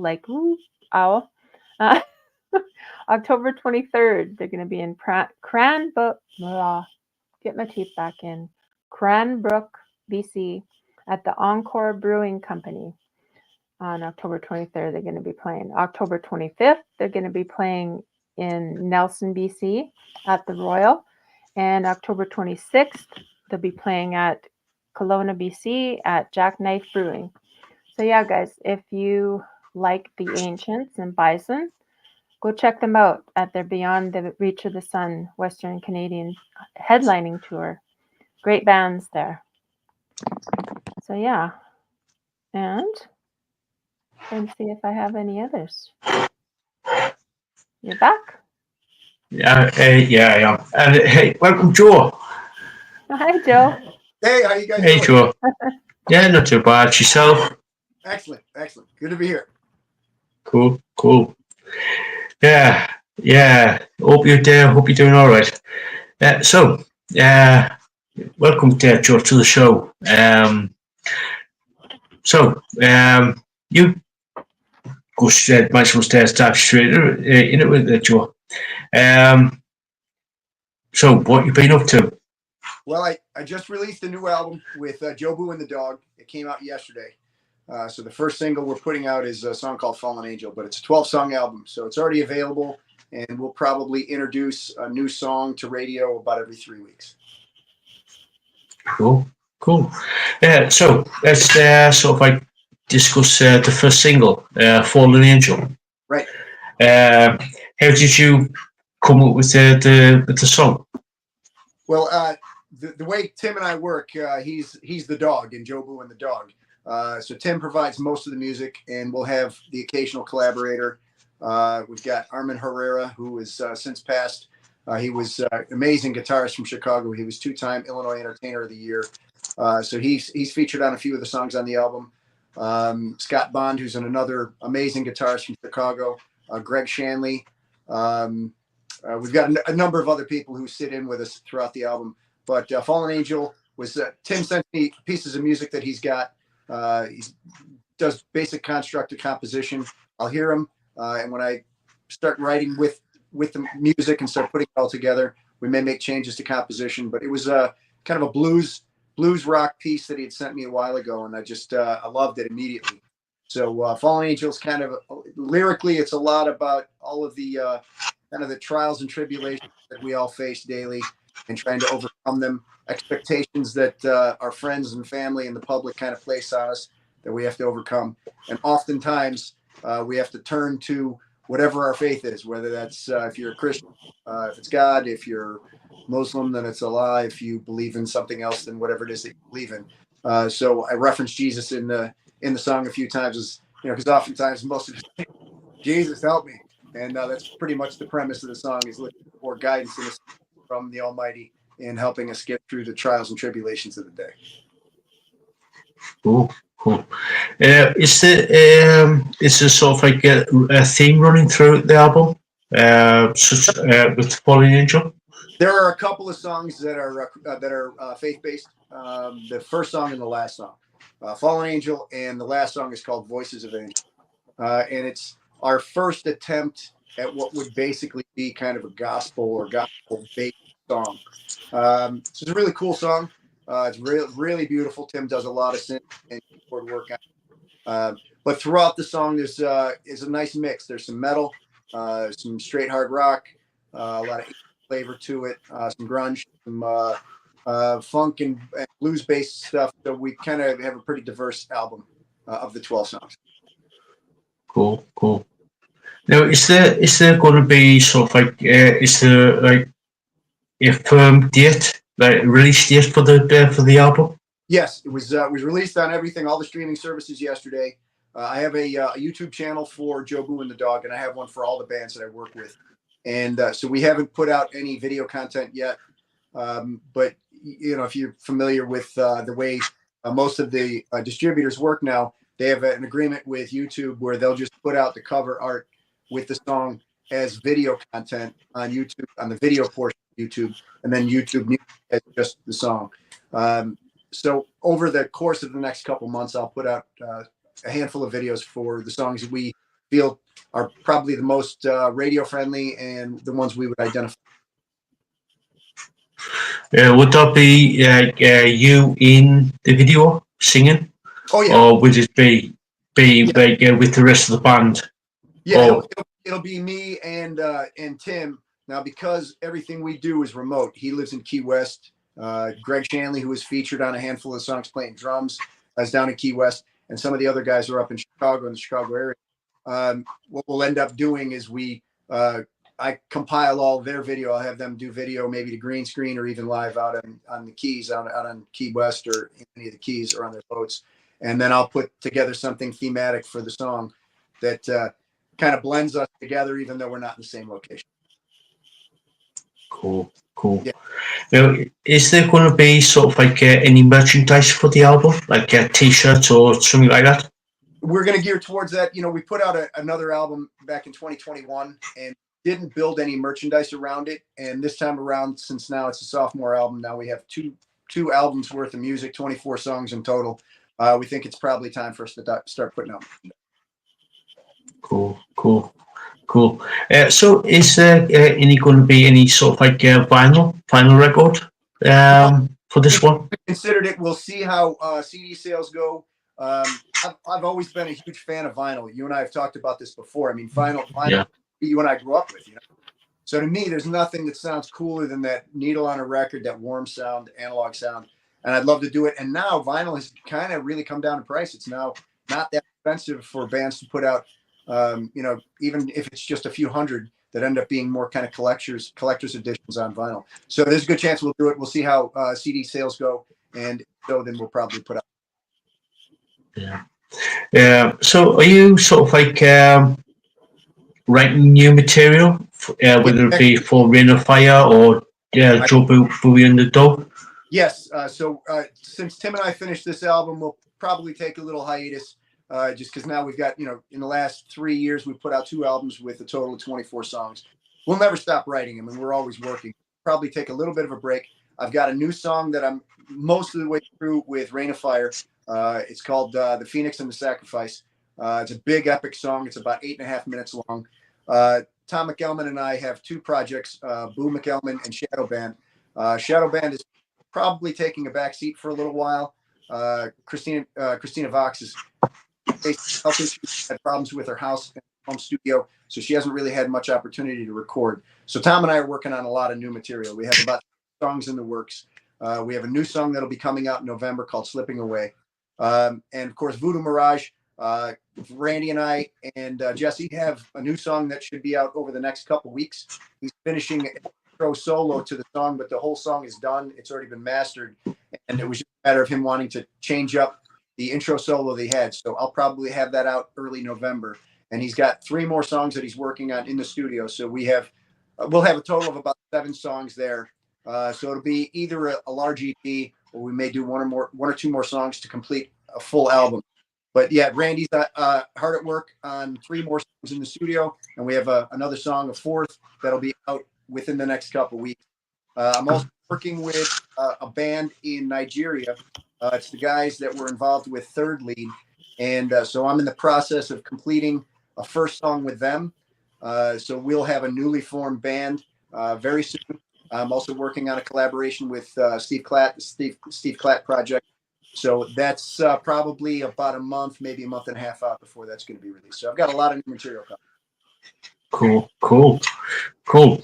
Speaker 2: like ooh, owl. October 23rd, they're going to be in Cranbrook. Get my teeth back in. Cranbrook, BC, at the Encore Brewing Company. On October 23rd, they're going to be playing. October 25th, they're going to be playing in Nelson, BC, at the Royal. And October 26th, they'll be playing at Kelowna, BC, at Jackknife Brewing. So yeah, guys, if you like the Ancients and Bison, go check them out at their Beyond the Reach of the Sun Western Canadian headlining tour. Great bands there. So yeah, and let's see if I have any others. You're back?
Speaker 1: Yeah, I am. And hey, welcome, Joe.
Speaker 2: Hi, Joe.
Speaker 3: Hey, how you guys
Speaker 1: Hey,
Speaker 3: doing?
Speaker 1: Joe. Yeah, not too bad. Yourself?
Speaker 3: Excellent, excellent. Good to be here.
Speaker 1: Cool, cool. Yeah, yeah. Hope you're doing all right. So, welcome, Joe, to the show. You might as well start straight in it with Joe. So, what you been up to?
Speaker 3: Well, I just released a new album with Joe Booe and the Dog. It came out yesterday. So the first single we're putting out is a song called Fallen Angel, but it's a 12-song album. So it's already available, and we'll probably introduce a new song to radio about every 3 weeks.
Speaker 1: Cool, cool. So let's sort of like discuss the first single, "Fallen Angel."
Speaker 3: Right.
Speaker 1: How did you come up with the song?
Speaker 3: Well, the way Tim and I work, he's the dog in Joe Booe and the Dog. So Tim provides most of the music, and we'll have the occasional collaborator. We've got Armin Herrera, who has since passed. He was an amazing guitarist from Chicago. He was 2-time Illinois Entertainer of the Year. So he's featured on a few of the songs on the album. Scott Bond, who's another amazing guitarist from Chicago. Greg Shanley. We've got a number of other people who sit in with us throughout the album. But Fallen Angel was Tim sent me pieces of music that he's got. He does basic constructed composition. I'll hear him, and when I start writing with the music and start putting it all together, we may make changes to composition. But it was kind of a blues rock piece that he had sent me a while ago, and I loved it immediately. So Fallen Angels kind of lyrically, it's a lot about all of the kind of the trials and tribulations that we all face daily and trying to overcome them, expectations that our friends and family and the public kind of place on us that we have to overcome. And oftentimes we have to turn to whatever our faith is, whether that's if you're a Christian, if it's God, if you're Muslim, then it's Allah. If you believe in something else, then whatever it is that you believe in. So I referenced Jesus in the song a few times, as you know, because oftentimes most of it, Jesus help me, and that's pretty much the premise of the song, is looking for guidance from the Almighty in helping us get through the trials and tribulations of the day.
Speaker 1: Cool, cool. Is there sort of like a theme running through the album, with Fallen Angel?
Speaker 3: There are a couple of songs that are faith-based. The first song and the last song, Fallen Angel, and the last song is called Voices of Angel. And it's our first attempt at what would basically be kind of a gospel or gospel-based song. So it's a really cool song. It's really beautiful. Tim does a lot of synth and keyboard work on it. But throughout the song, is a nice mix. There's some metal, some straight hard rock, a lot of flavor to it, some grunge, some funk and blues-based stuff. So we kind of have a pretty diverse album of the 12 songs.
Speaker 1: Cool, cool. Now, is there going to be sort of like is there like a firm date, like release date for the album?
Speaker 3: Yes, it was released on everything, all the streaming services yesterday. I have a YouTube channel for Joe Booe and the Dog, and I have one for all the bands that I work with. And so we haven't put out any video content yet. But you know, if you're familiar with the way most of the distributors work now, they have an agreement with YouTube where they'll just put out the cover art with the song as video content on YouTube, on the video portion of YouTube, and then YouTube Music as just the song. So over the course of the next couple months, I'll put out a handful of videos for the songs that we feel are probably the most radio friendly and the ones we would identify.
Speaker 1: Would that be you in the video singing?
Speaker 3: Oh yeah.
Speaker 1: Or would it be like with the rest of the band?
Speaker 3: Yeah, it'll be me and Tim. Now, because everything we do is remote, he lives in Key West. Greg Shanley, who was featured on a handful of songs playing drums, is down in Key West, and some of the other guys are up in Chicago, in the Chicago area. What we'll end up doing is we I compile all their video. I'll have them do video, maybe to green screen or even live out on the Keys, out on Key West or any of the Keys or on their boats. And then I'll put together something thematic for the song that kind of blends us together, even though we're not in the same location.
Speaker 1: Cool, cool.
Speaker 3: Yeah.
Speaker 1: Now, is there going to be sort of like any merchandise for the album, like T-shirts or something like that?
Speaker 3: We're going to gear towards that. You know, we put out another album back in 2021 and didn't build any merchandise around it. And this time around, since now it's a sophomore album, now we have two albums worth of music, 24 songs in total. We think it's probably time for us to start putting out merchandise.
Speaker 1: Cool. So is there any going to be any sort of like vinyl record for this one?
Speaker 3: We considered it. We'll see how CD sales go. I've always been a huge fan of vinyl. You and I have talked about this before. I mean, vinyl
Speaker 1: Yeah.
Speaker 3: You and I grew up with, you know. So to me, there's nothing that sounds cooler than that needle on a record, that warm sound, analog sound. And I'd love to do it. And now vinyl has kind of really come down in price. It's now not that expensive for bands to put out, you know, even if it's just a few hundred, that end up being more kind of collector's editions on vinyl. So there's a good chance we'll do it. We'll see how CD sales go. And so then we'll probably put out.
Speaker 1: Yeah. So are you sort of like writing new material, whether it be for Rain of Fire or Joe Booe and the Dog?
Speaker 3: Yes. So since Tim and I finished this album, we'll probably take a little hiatus just because now we've got, you know, in the last 3 years, we've put out 2 albums with a total of 24 songs. We'll never stop writing them, and we're always working. Probably take a little bit of a break. I've got a new song that I'm most of the way through with Rain of Fire. It's called The Phoenix and the Sacrifice. It's a big epic song. It's about 8.5 minutes long. Tom McElman and I have 2 projects, Boo McElman and Shadow Band. Shadow Band is probably taking a back seat for a little while. Christina Vox is health issues, had problems with her house and home studio, so she hasn't really had much opportunity to record. So Tom and I are working on a lot of new material. We have about songs in the works. We have a new song that'll be coming out in November called Slipping Away. And of course, Voodoo Mirage, Randy and I and Jesse have a new song that should be out over the next couple weeks. He's finishing an intro solo to the song, but the whole song is done. It's already been mastered. And it was just a matter of him wanting to change up the intro solo they had. So I'll probably have that out early November. And he's got 3 more songs that he's working on in the studio. So we'll have a total of about 7 songs there. So it'll be either a large EP or we may do 1 or 2 more songs to complete a full album. But yeah, Randy's hard at work on 3 more songs in the studio, and we have another song, a 4th, that'll be out within the next couple of weeks. I'm also working with a band in Nigeria. It's the guys that were involved with Third Lead, and so I'm in the process of completing a first song with them. So we'll have a newly formed band very soon. I'm also working on a collaboration with Steve Klatt, the Steve Klatt Project. So that's probably about a month, maybe a month and a half out before that's going to be released. So I've got a lot of new material coming.
Speaker 1: Cool.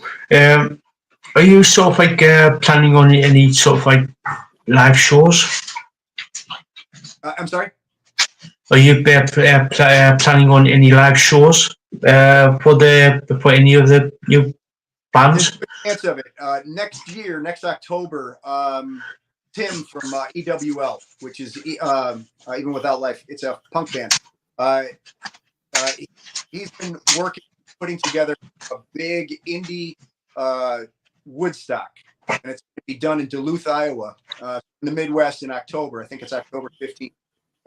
Speaker 1: Are you sort of like planning on any sort of like live shows?
Speaker 3: I'm sorry?
Speaker 1: Are you planning on any live shows for any of the new bands?
Speaker 3: There's a good chance of it. Next year, next October, Tim from EWL, which is Even Without Life. It's a punk band. He's been putting together a big indie Woodstock, and it's going to be done in Duluth, Iowa, in the Midwest in October. I think it's October 15th.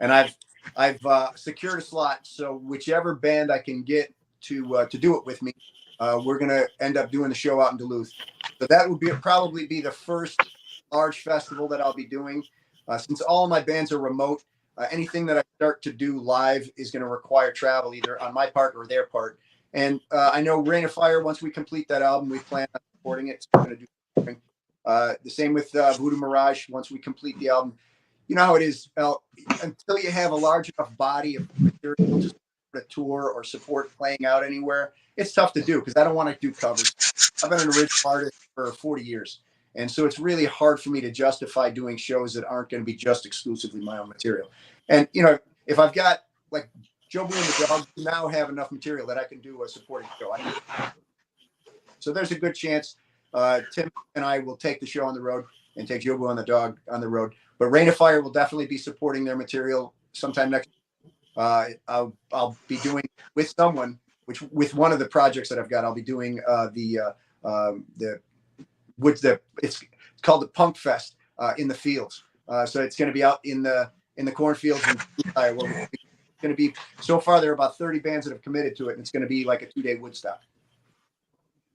Speaker 3: And I've secured a slot, so whichever band I can get to do it with me, we're going to end up doing the show out in Duluth. So that would probably be the first large festival that I'll be doing. Since all of my bands are remote, anything that I start to do live is going to require travel, either on my part or their part. And I know Rain of Fire, once we complete that album, we plan on recording it. So we're going to do something. The same with Voodoo Mirage. Once we complete the album, you know how it is, until you have a large enough body of material to support a tour or support playing out anywhere, it's tough to do because I don't want to do covers. I've been an original artist for 40 years. And so it's really hard for me to justify doing shows that aren't going to be just exclusively my own material. And, you know, if I've got like Joe Booe and the Dog now have enough material that I can do a supporting show. So there's a good chance Tim and I will take the show on the road and take Joe Booe and the dog on the road. But Rain of Fire will definitely be supporting their material sometime next. I'll be doing with someone, with one of the projects that I've got. I'll be doing it's called the Punk Fest in the fields. So it's going to be out in the cornfields in Iowa. It's going to be, so far there are about 30 bands that have committed to it, and it's going to be like a 2-day Woodstock.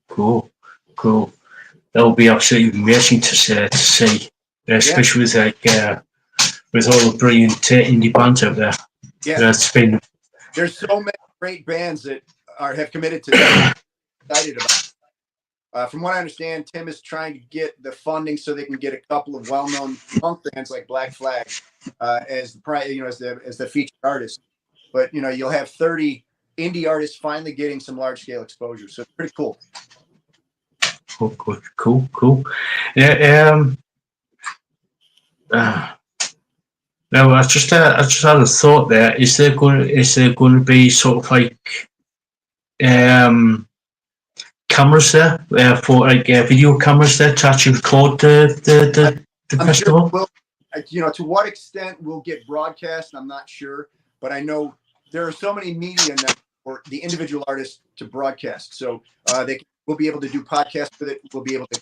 Speaker 1: Cool. That will be absolutely amazing to see, especially with all the brilliant indie bands out there.
Speaker 3: Yeah, there's so many great bands that have committed to that. I'm excited about. From what I understand, Tim is trying to get the funding so they can get a couple of well-known punk bands like Black Flag as the featured artist. But you'll have 30 indie artists finally getting some large-scale exposure. So it's pretty cool.
Speaker 1: Cool. Yeah. Now I just had a thought there. Is there going to be sort of like cameras there for like video cameras there to actually record the festival?
Speaker 3: Sure to what extent we'll get broadcast, I'm not sure, but I know there are so many media now for the individual artists to broadcast. So we'll be able to do podcasts with it. We'll be able to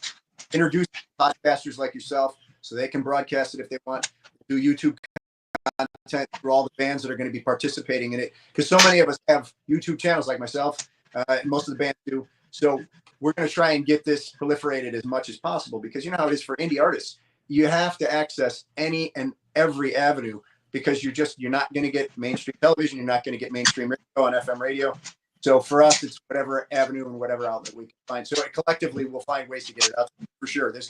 Speaker 3: introduce podcasters like yourself so they can broadcast it if they want. Do YouTube content for all the bands that are going to be participating in it, because so many of us have YouTube channels like myself, and most of the bands do. So we're going to try and get this proliferated as much as possible, because you know how it is for indie artists. You have to access any and every avenue, because you're not going to get mainstream television. You're not going to get mainstream radio on FM radio. So for us, it's whatever avenue and whatever outlet we can find. So collectively, we'll find ways to get it out for sure. There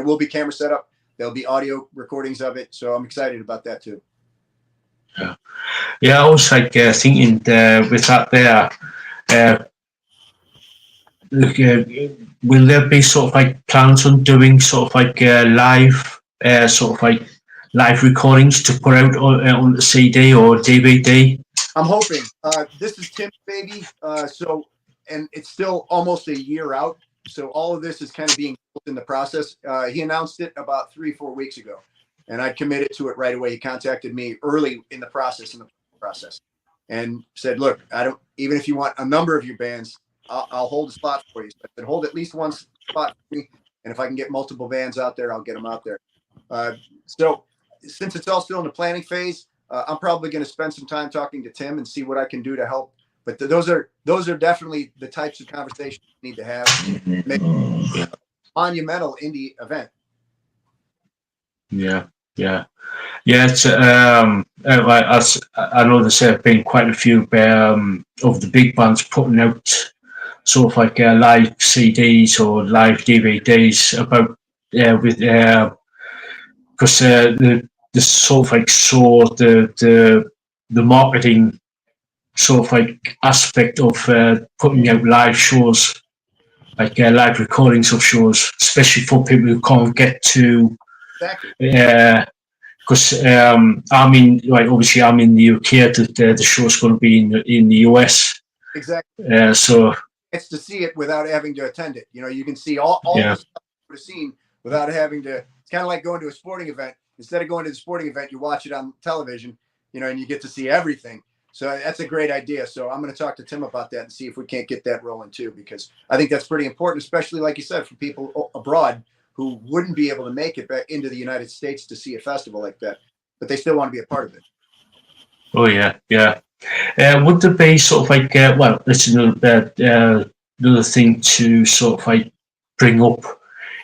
Speaker 3: will be camera set up. There'll be audio recordings of it. So I'm excited about that too.
Speaker 1: Yeah. I was thinking with that there. Will there be sort of like plans on doing sort of like live recordings to put out on the CD or DVD?
Speaker 3: I'm hoping. This is Tim's baby, and it's still almost a year out. So all of this is kind of being built in the process. He announced it about 3-4 weeks ago, and I committed to it right away. He contacted me early in the process, and said, "Look, even if you want a number of your bands, I'll hold a spot for you. So I said, hold at least one spot for me, and if I can get multiple bands out there, I'll get them out there." So since it's all still in the planning phase, I'm probably going to spend some time talking to Tim and see what I can do to help. But those are definitely the types of conversations we need to have. Make a monumental indie event.
Speaker 1: Yeah. It's I know there's been quite a few of the big bands putting out sort of like live CDs or live DVDs about because the sort of like saw the marketing sort of like aspect of putting out live shows, like live recordings of shows, especially for people who can't get to.
Speaker 3: Exactly.
Speaker 1: Because obviously I'm in the UK. The show's going to be in the US.
Speaker 3: Exactly.
Speaker 1: So
Speaker 3: it's to see it without having to attend it. You can see all the stuff you would have seen without having to. It's kind of like going to a sporting event. Instead of going to the sporting event, you watch it on television. And you get to see everything. So that's a great idea. So I'm going to talk to Tim about that and see if we can't get that rolling too, because I think that's pretty important, especially like you said, for people abroad who wouldn't be able to make it back into the United States to see a festival like that, but they still want to be a part of it.
Speaker 1: Oh yeah. Would there be sort of like that's another thing to sort of like bring up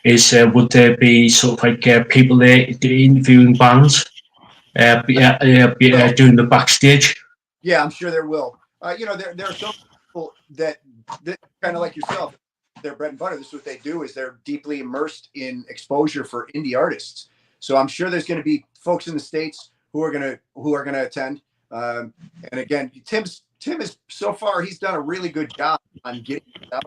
Speaker 1: is would there be sort of like people there interviewing bands, doing the backstage?
Speaker 3: Yeah, I'm sure there will. There are some people that kind of like yourself, their bread and butter. This is what they do, is they're deeply immersed in exposure for indie artists. So I'm sure there's going to be folks in the States who are going to attend. And again, Tim is so far, he's done a really good job on getting it out,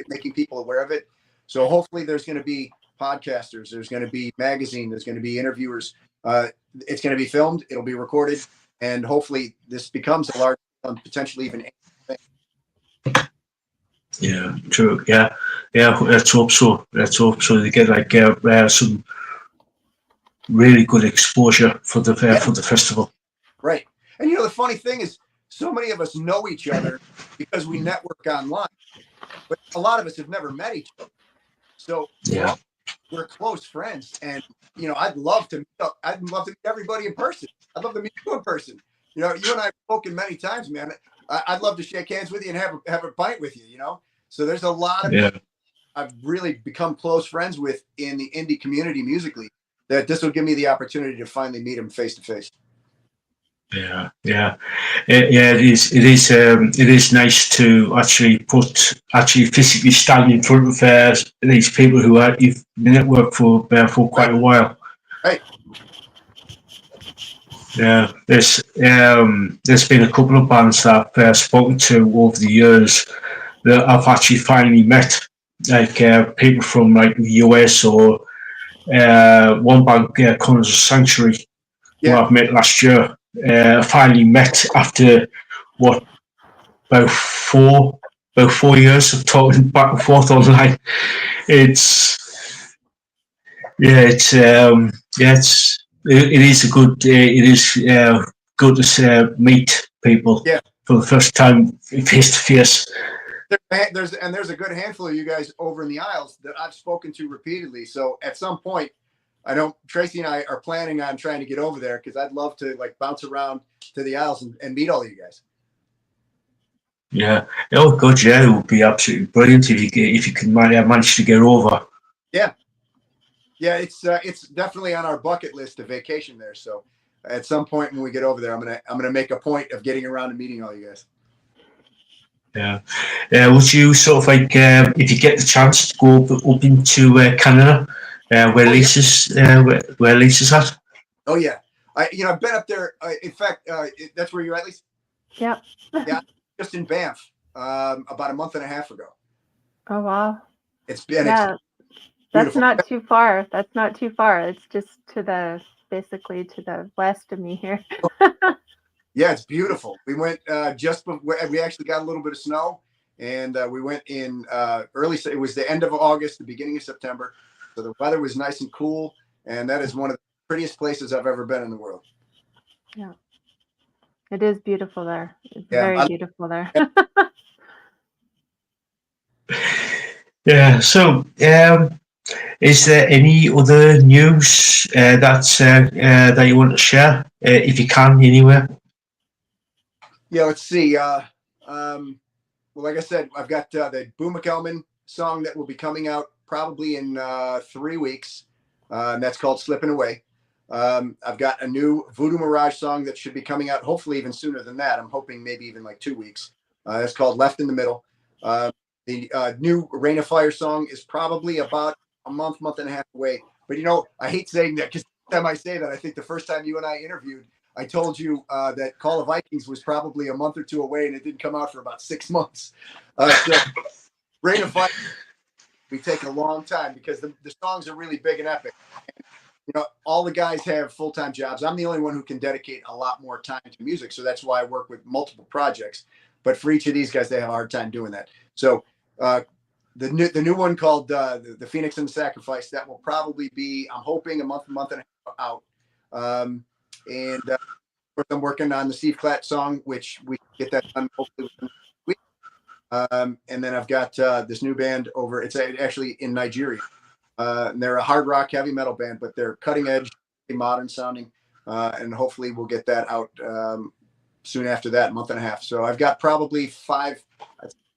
Speaker 3: making people aware of it. So hopefully there's going to be podcasters, there's going to be magazine, there's going to be interviewers. It's going to be filmed, it'll be recorded, and hopefully this becomes a large, potentially even.
Speaker 1: Yeah, true. Yeah, yeah. Let's hope so. Let's hope so. They get like some really good exposure
Speaker 3: Yeah,
Speaker 1: for the festival.
Speaker 3: right. And the funny thing is, so many of us know each other because we network online, but a lot of us have never met each other. So
Speaker 1: Yeah,
Speaker 3: we're close friends, and I'd love to meet everybody in person. I'd love to meet you in person. You and I have spoken many times, man. I'd love to shake hands with you and have a pint with you. So there's a lot of
Speaker 1: yeah.
Speaker 3: people I've really become close friends with in the indie community musically. That this will give me the opportunity to finally meet them face to face.
Speaker 1: Yeah, yeah, yeah. It is. It is. It is nice to actually physically stand in front of these people who you've been at work for quite
Speaker 3: Right,
Speaker 1: a while.
Speaker 3: right,
Speaker 1: Yeah, there's been a couple of bands that I've spoken to over the years that I've actually finally met, like people from like the US or one band, Connors of Sanctuary, who
Speaker 3: yeah,
Speaker 1: I've met last year. Finally met after what about about 4 years of talking back and forth online. It's it is a good it is good to meet people
Speaker 3: yeah.
Speaker 1: for the first time face to face.
Speaker 3: There's a good handful of you guys over in the aisles that I've spoken to repeatedly. So at some point, I know Tracy and I are planning on trying to get over there because I'd love to like bounce around to the aisles and meet all of you guys.
Speaker 1: Yeah. Oh god, yeah, it would be absolutely brilliant if you can manage to get over.
Speaker 3: Yeah, yeah, it's definitely on our bucket list of vacation there. So at some point when we get over there, I'm gonna make a point of getting around and meeting all you guys.
Speaker 1: Yeah. Would you sort of like if you get the chance to go up into Canada,
Speaker 3: Oh yeah,
Speaker 1: where Lisa's at?
Speaker 3: oh yeah. I've been up there. In fact, that's where you're at, Lisa.
Speaker 2: Yep.
Speaker 3: Yeah, just in Banff about a month and a half ago.
Speaker 2: Oh wow.
Speaker 3: It's
Speaker 2: Yeah, that's
Speaker 3: beautiful.
Speaker 2: not too far. That's not too far. It's just basically to the west of me here.
Speaker 3: Yeah, it's beautiful. We went just before we actually got a little bit of snow, and we went in early. It was the end of August, the beginning of September, so the weather was nice and cool. And that is one of the prettiest places I've ever been in the world.
Speaker 2: Yeah, it is beautiful there. It's
Speaker 3: Yeah,
Speaker 2: very beautiful there.
Speaker 1: Yeah. So, is there any other news that you want to share, if you can, anywhere?
Speaker 3: yeah. Let's see. Well, like I said, I've got the Boo McElman song that will be coming out probably in 3 weeks, and that's called "Slipping Away." I've got a new Voodoo Mirage song that should be coming out hopefully even sooner than that. I'm hoping maybe even like 2 weeks. That's called Left in the Middle. The new Rain of Fire song is probably about a month and a half away. But I hate saying that because every time I say that, I think the first time you and I interviewed, I told you that Call of Vikings was probably a month or two away, and it didn't come out for about 6 months. So Rain of Fire, we take a long time because the songs are really big and epic. All the guys have full-time jobs. I'm the only one who can dedicate a lot more time to music. So that's why I work with multiple projects. But for each of these guys, they have a hard time doing that. So the new one called the Phoenix and the Sacrifice, that will probably be, I'm hoping, a month and a half out. And I'm working on the Steve Klatt song, which we get that done hopefully within a week. And then I've got this new band over. It's actually in Nigeria. And they're a hard rock heavy metal band, but they're cutting edge, modern sounding. And hopefully we'll get that out soon after that, month and a half. So I've got probably 4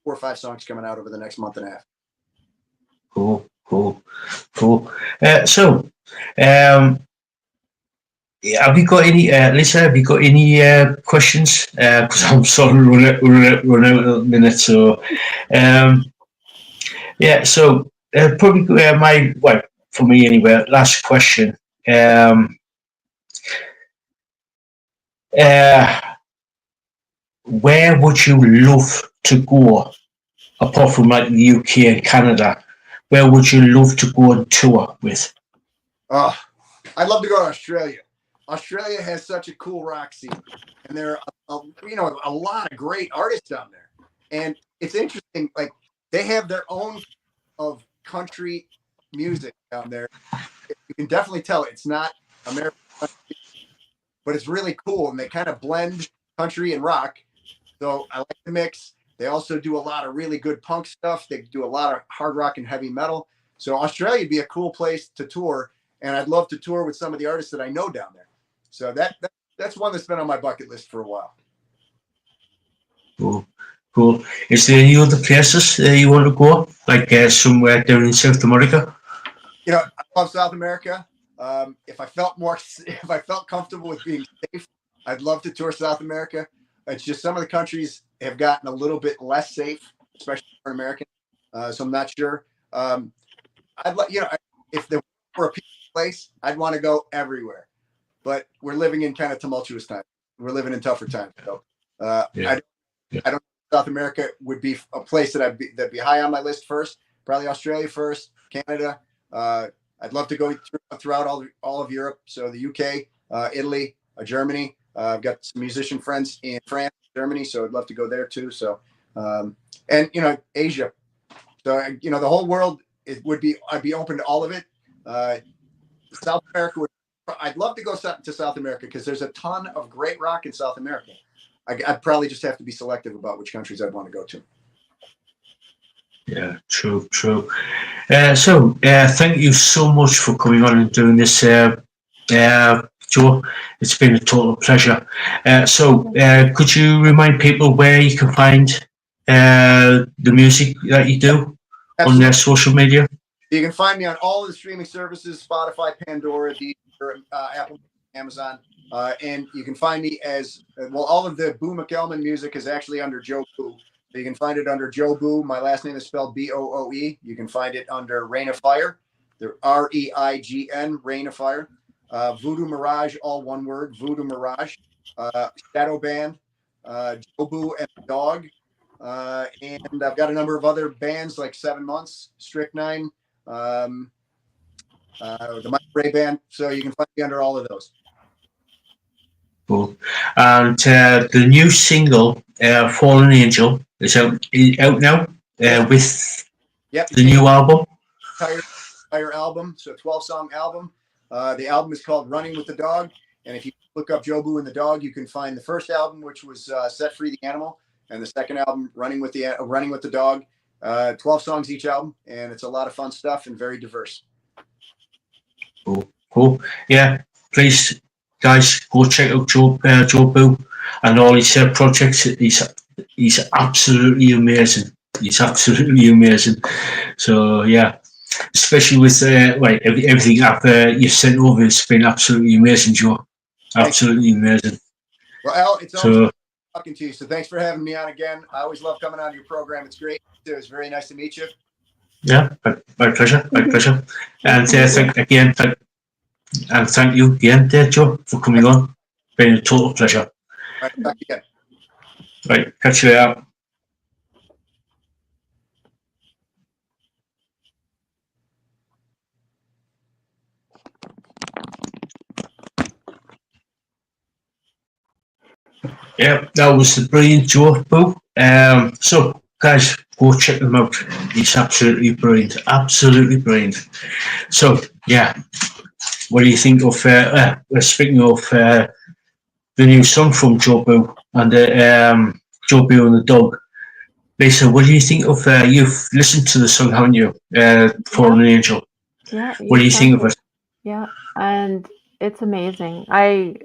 Speaker 3: or 5 songs coming out over the next month and a half.
Speaker 1: Cool. So, have you got any, Lisa? Have you got any questions? Because I'm sort of run out of a minute. So, yeah. So, probably for me anyway. Last question. Uh, where would you love to go apart from like the UK and Canada? Where would you love to go on tour with?
Speaker 3: Oh, I'd love to go to Australia. Australia has such a cool rock scene, and there are a lot of great artists down there. And it's interesting, like they have their own of country music down there. You can definitely tell it's not American country, but it's really cool, and they kind of blend country and rock. So I like the mix. They also do a lot of really good punk stuff. They do a lot of hard rock and heavy metal. So Australia would be a cool place to tour, and I'd love to tour with some of the artists that I know down there. So that's one that's been on my bucket list for a while.
Speaker 1: Cool. Cool. Is there any other places you want to go, like somewhere down in South America?
Speaker 3: You know, I love South America. If I felt comfortable with being safe, I'd love to tour South America. It's just some of the countries have gotten a little bit less safe, especially for Americans. So I'm not sure. I'd like, you know, if there were a peaceful place, I'd want to go everywhere. But we're living in kind of tumultuous times. We're living in tougher times. So I don't. South America would be a place that'd be high on my list first. Probably Australia first, Canada. I'd love to go throughout all of Europe. So the UK, Italy, Germany. I've got some musician friends in France, Germany, so I'd love to go there too. So, and you know, Asia. So you know, the whole world I'd be open to all of it. South America I'd love to go to South America because there's a ton of great rock in South America. I'd probably just have to be selective about which countries I'd want to go to.
Speaker 1: Yeah, true. So thank you so much for coming on and doing this, Joe. It's been a total pleasure. So could you remind people where you can find the music that you do on their social media?
Speaker 3: You can find me on all of the streaming services: Spotify, Pandora, Deezer, Apple, Amazon. And you can find me as well. All of the Booe McElman music is actually under Joe Booe. So you can find it under Joe Booe. My last name is spelled Booe. You can find it under Reign of Fire. They're REIGN, Reign of Fire. Voodoo Mirage, all one word, Voodoo Mirage. Shadow Band, Joe Booe and the Dog. And I've got a number of other bands like 7 Months, Strychnine, the Mike Ray Band. So you can find me under all of those.
Speaker 1: Cool. And the new single, Fallen Angel, is out now with the new album.
Speaker 3: Entire album, so 12-song album. The album is called Running with the Dog. And if you look up Joe Booe and the Dog, you can find the first album, which was Set Free the Animal, and the second album, Running with the Dog. 12 songs each album, and it's a lot of fun stuff and very diverse.
Speaker 1: Cool. Yeah, please, guys, go check out Joe Booe and all his projects. He's absolutely amazing. He's absolutely amazing. So yeah, especially with everything you've sent over, it's been absolutely amazing, Joe. Absolutely amazing.
Speaker 3: Well, Al, it's always talking to you. So thanks for having me on again. I always love coming on your program. It's great. It was very nice to meet you.
Speaker 1: Yeah, my pleasure. And thank you again, Joe, for coming on. It's been a total pleasure.
Speaker 3: All right, talk again.
Speaker 1: Right, catch you later. Yeah, that was the brilliant Joe Booe. So, guys, go check them out. He's absolutely brilliant. Absolutely brilliant. So, yeah, what do you think of, speaking of the new song from Joe Booe and Joe Booe and the Dog? Lisa, what do you think of, you've listened to the song, haven't you? Fallen Angel.
Speaker 2: Yeah.
Speaker 1: What do you think of it?
Speaker 2: Yeah, and it's amazing. I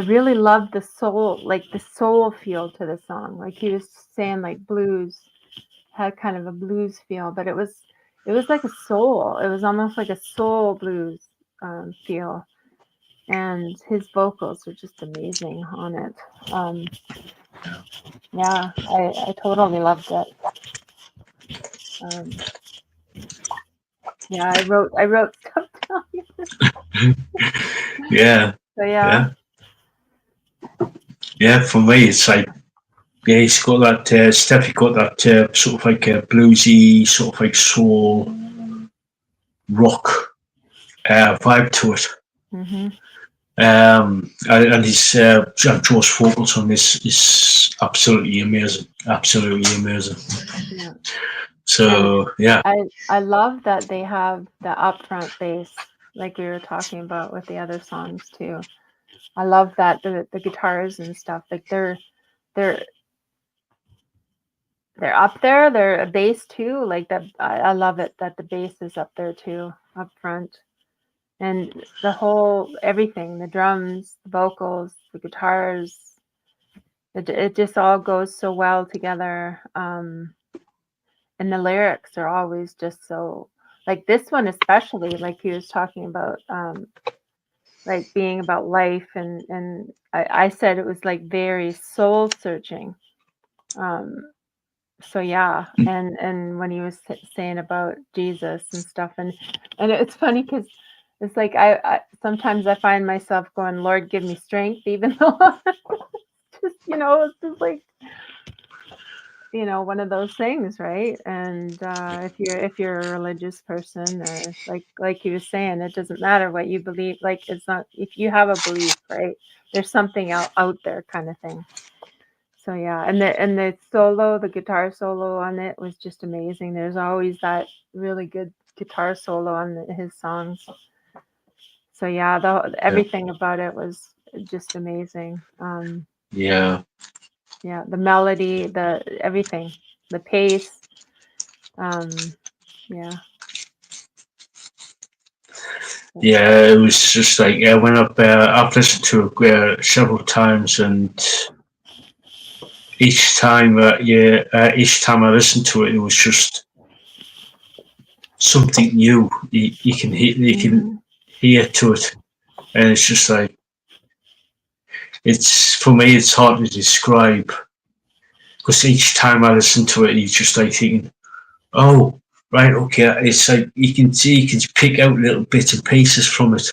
Speaker 2: really loved the soul feel to the song. Like he was saying, like blues had kind of a blues feel, but it was like a soul. It was almost like a soul blues feel, and his vocals were just amazing on it. Yeah, I totally loved it. Yeah, I wrote stuff down.
Speaker 1: Yeah.
Speaker 2: So yeah.
Speaker 1: Yeah, for me, it's like, yeah, he's got that, Steffi got that sort of like a bluesy, sort of like soul rock vibe to it.
Speaker 2: Mm-hmm.
Speaker 1: And his Joe's vocals on this is absolutely amazing. Absolutely amazing.
Speaker 2: Yeah.
Speaker 1: So yeah,
Speaker 2: I love that they have the upfront bass, like we were talking about with the other songs too. I love that the guitars and stuff, like they're up there. They're a bass too. Like that, I love it that the bass is up there too, up front, and the whole everything, the drums, the vocals, the guitars. It just all goes so well together. And the lyrics are always just so, like this one especially, like he was talking about, like being about life, and I said it was like very soul searching. So yeah, and when he was saying about Jesus and stuff, and it's funny because it's like I sometimes I find myself going, Lord, give me strength, even though just it's just like one of those things, right? And if you're a religious person, or like he was saying, it doesn't matter what you believe. Like it's not, if you have a belief, right? There's something out there, kind of thing. So yeah, and the solo, the guitar solo on it was just amazing. There's always that really good guitar solo on his songs. So yeah, everything about it was just amazing.
Speaker 1: yeah,
Speaker 2: Yeah, the melody, the everything, the pace. Yeah.
Speaker 1: yeah. It was just like I went up. I've listened to it several times, and each time, each time I listened to it, it was just something new. You can hear to it, and it's just like it's for me. It's hard to describe because each time I listen to it, you just like thinking, "Oh, right, okay." It's like you can pick out little bits and pieces from it,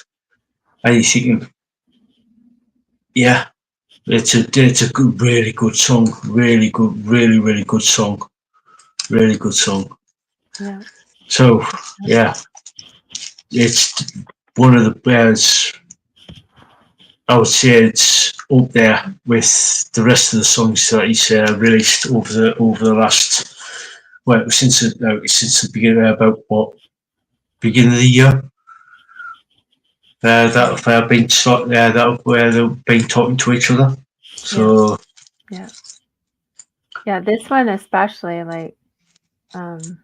Speaker 1: and you're thinking, "Yeah, it's a good, really good song, really good, really good song, really good song."
Speaker 2: Yeah.
Speaker 1: So yeah, it's one of the best. I would say it's up there with the rest of the songs that he's released over the last, well, since the beginning, about what, beginning of the year. That have been that where they've been talking to each other. So
Speaker 2: Yeah. Yeah, this one especially, like, I don't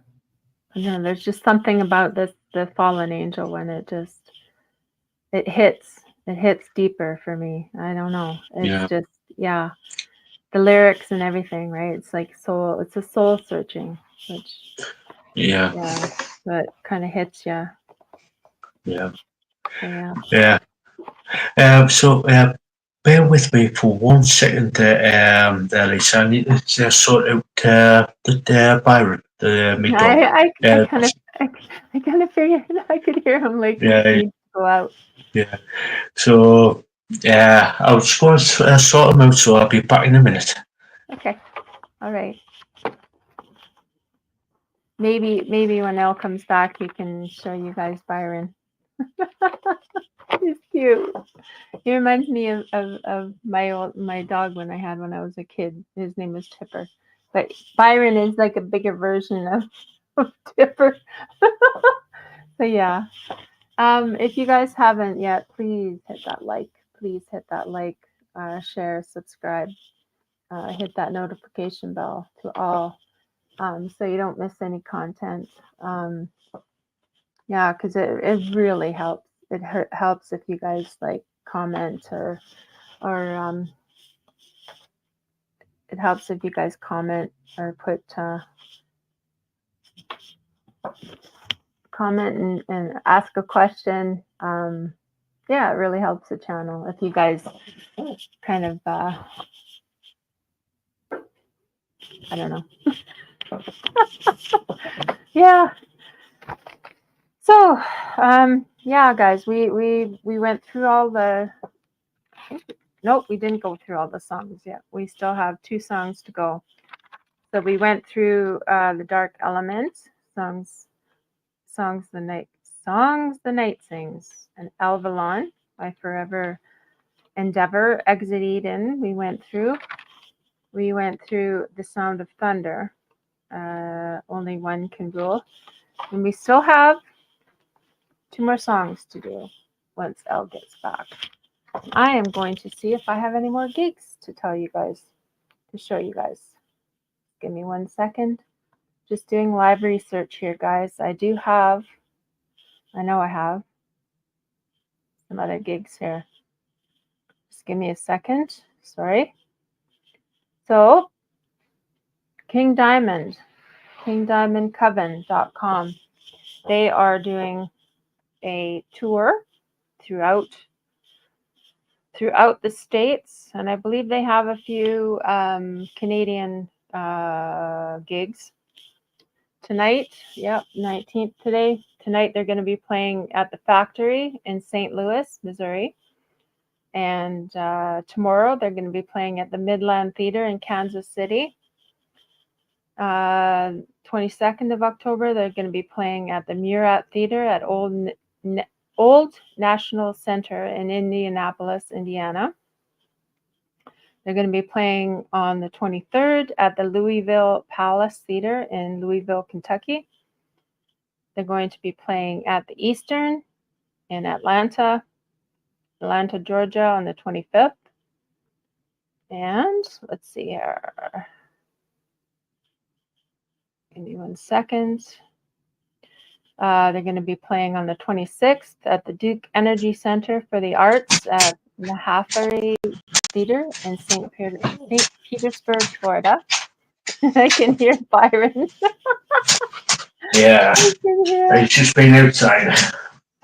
Speaker 2: know, there's just something about the Fallen Angel when it hits deeper for me. I don't know. It's
Speaker 1: yeah,
Speaker 2: just, yeah, the lyrics and everything, right? It's like it's a soul searching, which,
Speaker 1: yeah,
Speaker 2: yeah, that kind of hits you.
Speaker 1: yeah,
Speaker 2: So yeah.
Speaker 1: yeah. So bear with me for 1 second there, Lisa. I need to sort out the Byron, my dog.
Speaker 2: I kind of figured I could hear him like he
Speaker 1: Yeah,
Speaker 2: needs to go out.
Speaker 1: yeah. So I was going to sort them out, so I'll be back in a minute.
Speaker 2: Okay. All right. Maybe when Elle comes back, he can show you guys Byron. He's cute. He reminds me of my dog when I was a kid. His name was Tipper, but Byron is like a bigger version of Tipper. So yeah. If you guys haven't yet, please hit that like. Please hit that like, share, subscribe, hit that notification bell to all, so you don't miss any content. Yeah, because it really helps. It helps if you guys like comment, or it helps if you guys comment or put comment and ask a question. Yeah, it really helps the channel if you guys kind of I don't know. Yeah. So yeah, guys, we went through all the. Nope, we didn't go through all the songs yet. We still have 2 songs to go. So we went through the Dark Element songs the night sings, and Elvellon by Forever Endeavour, Exit Eden. We went through The Sound of Thunder. Only one can rule. And we still have 2 more songs to do once Elle gets back. I am going to see if I have any more gigs to tell you guys, to show you guys. Give me 1 second. Just doing live research here, guys. I know I have some other gigs here. Just give me a second. Sorry. So, King Diamond, kingdiamondcoven.com. They are doing a tour throughout the states, and I believe they have a few Canadian gigs tonight. Yep, 19th today. Tonight they're going to be playing at the Factory in St. Louis, Missouri, and tomorrow they're going to be playing at the Midland Theater in Kansas City. 22nd of October, they're going to be playing at the Murat Theater at Old National Center in Indianapolis, Indiana. They're going to be playing on the 23rd at the Louisville Palace Theater in Louisville, Kentucky. They're going to be playing at the Eastern in Atlanta, Georgia on the 25th. And let's see here. Give me 1 second. They're going to be playing on the 26th at the Duke Energy Center for the Arts at the Hathaway Theater in St. Petersburg, Florida. I can hear Byron.
Speaker 1: Yeah. He's just been outside.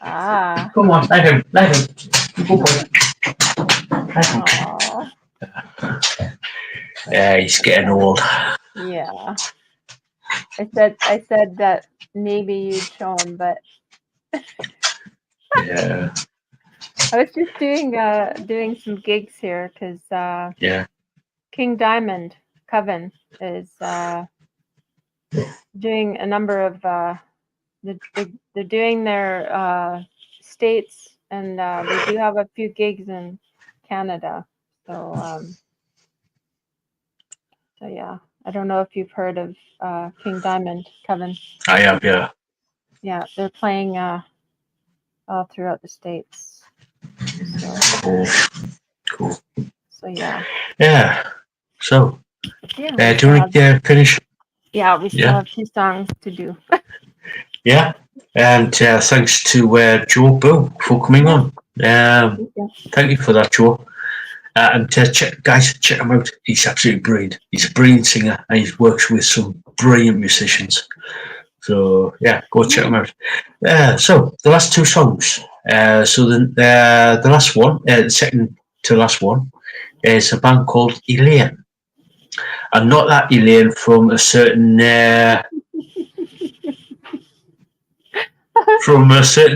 Speaker 2: Ah.
Speaker 1: Come on, let him. Good boy. Let him. Yeah, he's getting old.
Speaker 2: Yeah. I said that maybe you'd show him, but
Speaker 1: Yeah.
Speaker 2: I was just doing some gigs here because
Speaker 1: Yeah.
Speaker 2: King Diamond Coven is doing a number of they're doing their states, and they do have a few gigs in Canada. So yeah, I don't know if you've heard of King Diamond Coven.
Speaker 1: I have, yeah.
Speaker 2: Yeah, they're playing all throughout the states. So,
Speaker 1: Cool.
Speaker 2: So yeah.
Speaker 1: Yeah. So,
Speaker 2: Yeah.
Speaker 1: do you want to finish?
Speaker 2: Yeah, we still have 2 songs to do.
Speaker 1: Yeah. And thanks to Joe Booe for coming on. Thank you for that, Joe. And guys, check him out. He's absolutely brilliant. He's a brilliant singer, and he works with some brilliant musicians. So yeah, go check him out. So the last 2 songs. So the last one, the second to last one, is a band called Elaine, and not that Elaine from a certain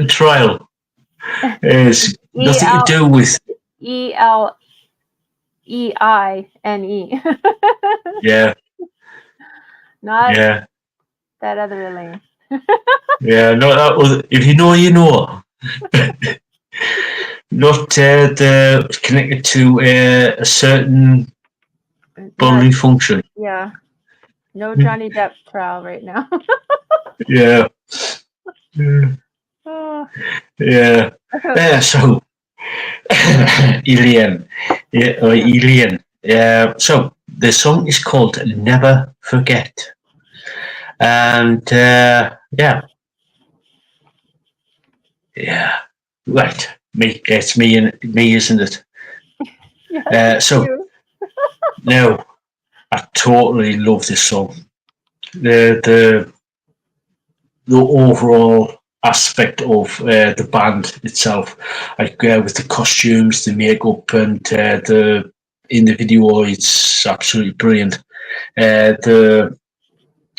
Speaker 1: trial. It's nothing to do with
Speaker 2: Elaine.
Speaker 1: Yeah.
Speaker 2: Not that other Elaine.
Speaker 1: Yeah, no, that was. If you know, you know. Not connected to a certain bodily function.
Speaker 2: Yeah. No Johnny Depp trial right now.
Speaker 1: Yeah. Yeah. So, Elaine. Yeah, or Elaine. So, the song is called Never Forget. And, yeah. Right. It's me, isn't it? So, now, I totally love this song. The overall aspect of the band itself, like with the costumes, the makeup, and in the video, it's absolutely brilliant. The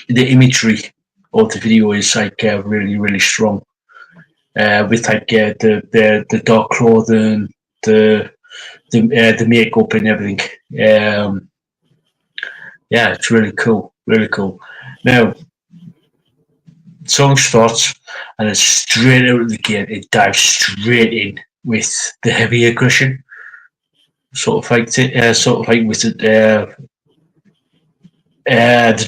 Speaker 1: imagery of the video is like really, really strong. With like the dark clothing, the makeup and everything. Yeah, it's really cool. Really cool. Now, the song starts and it's straight out of the gate. It dives straight in with the heavy aggression. sort of like with the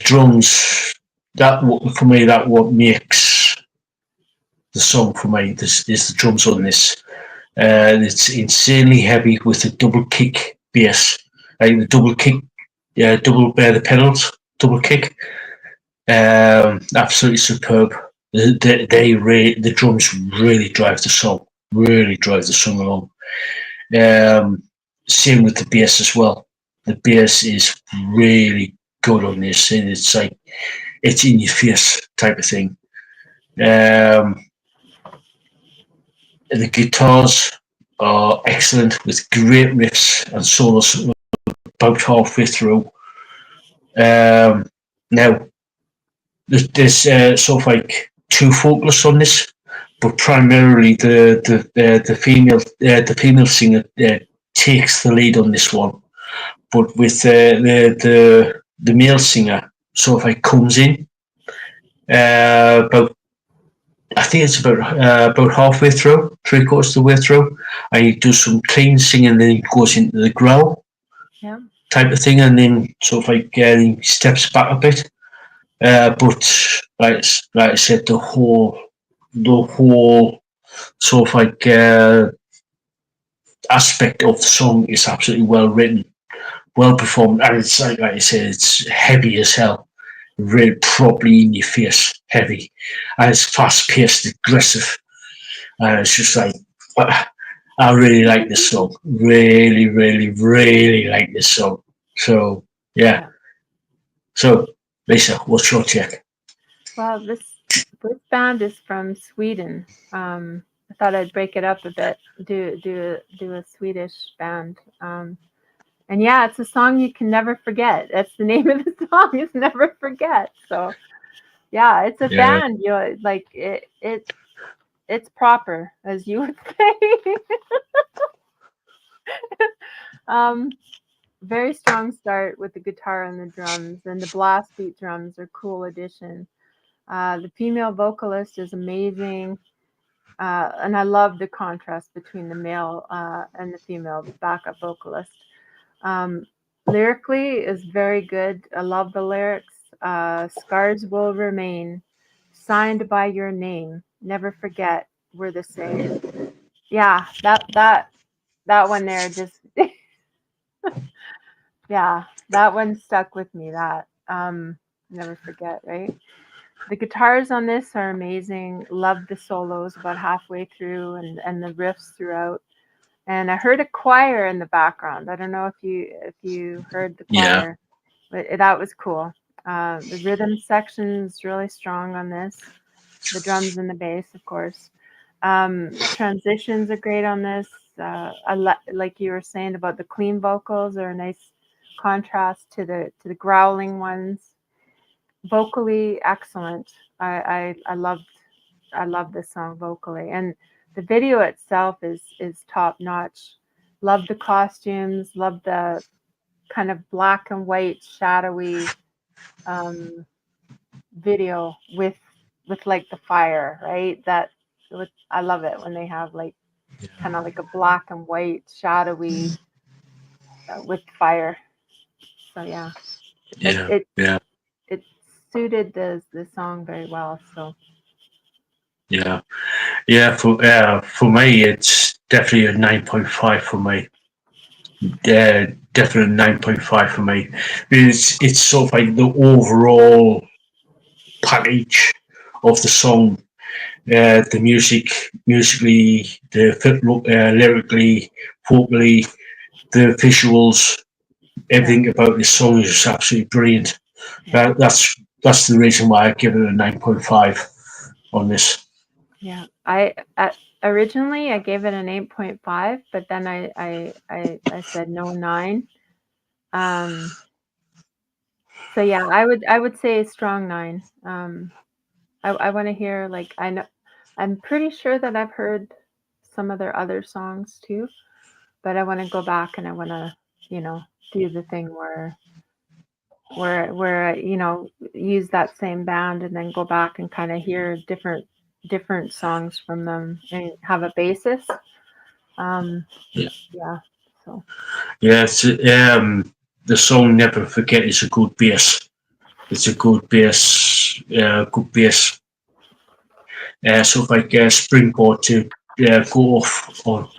Speaker 1: drums. For me, that what makes the song for me. This is the drums on this. It's insanely heavy with a double kick bass, like the double kick, the pedals, double kick. Absolutely superb. The drums really drive the song, along. Same with the bass as well. The bass is really good on this, and it's like it's in your face type of thing. The guitars are excellent with great riffs and solos about halfway through. Now, there's sort of like two vocalists on this, but primarily the female singer takes the lead on this one. But with the male singer sort of like comes in about, I think it's about halfway through, 3/4 of the way through, and he does some clean singing, and then he goes into the growl type of thing, and then sort of like he steps back a bit. But like I said, the whole sort of like aspect of the song is absolutely well written, well performed, and it's like I said, it's heavy as hell, really properly in your face, heavy, and it's fast paced, aggressive, and it's just like I really like this song, really, really, really like this song. So yeah. So Lisa, what's your take?
Speaker 2: Well, this band is from Sweden. I thought I'd break it up a bit, do a Swedish band. And yeah, it's a song you can never forget. That's the name of the song, is Never Forget. So yeah, it's a band, you know, like it's proper, as you would say. Very strong start with the guitar and the drums, and the blast beat drums are cool addition. The female vocalist is amazing. And I love the contrast between the male and the female backup vocalist. Lyrically is very good. I love the lyrics. Scars will remain, signed by your name. Never forget, we're the same. Yeah, that one there just yeah, that one stuck with me. That never forget, right? The guitars on this are amazing. Love the solos about halfway through, and the riffs throughout. And I heard a choir in the background. I don't know if you heard the choir, but that was cool. The rhythm section is really strong on this. The drums and the bass, of course. Transitions are great on this. Like you were saying about the clean vocals, are a nice contrast to the growling ones. Vocally excellent. I love this song vocally, and the video itself is top notch. Love the costumes. Love the kind of black and white shadowy video with like the fire, right? I love it when they have like kind of like a black and white shadowy with fire. So yeah, it suited the song very well. So
Speaker 1: for me, it's definitely a 9.5 for me. Definitely 9.5 for me. It's sort of like the overall package of the song, the musically, the lyrically, vocally, the visuals, everything about this song is just absolutely brilliant. That's the reason why I give it a 9.5 on this.
Speaker 2: Yeah, originally I gave it an 8.5, but then I said no, 9. So yeah, I would say a strong 9. I want to hear, like, I'm pretty sure that I've heard some of their other songs too, but I want to go back and I want to, do the thing where use that same band and then go back and kind of hear different songs from them and have a basis. Yeah. So
Speaker 1: Yeah, the song "Never Forget" is a good bass. It's a good bass, good bass. Sort of like a springboard to go off on.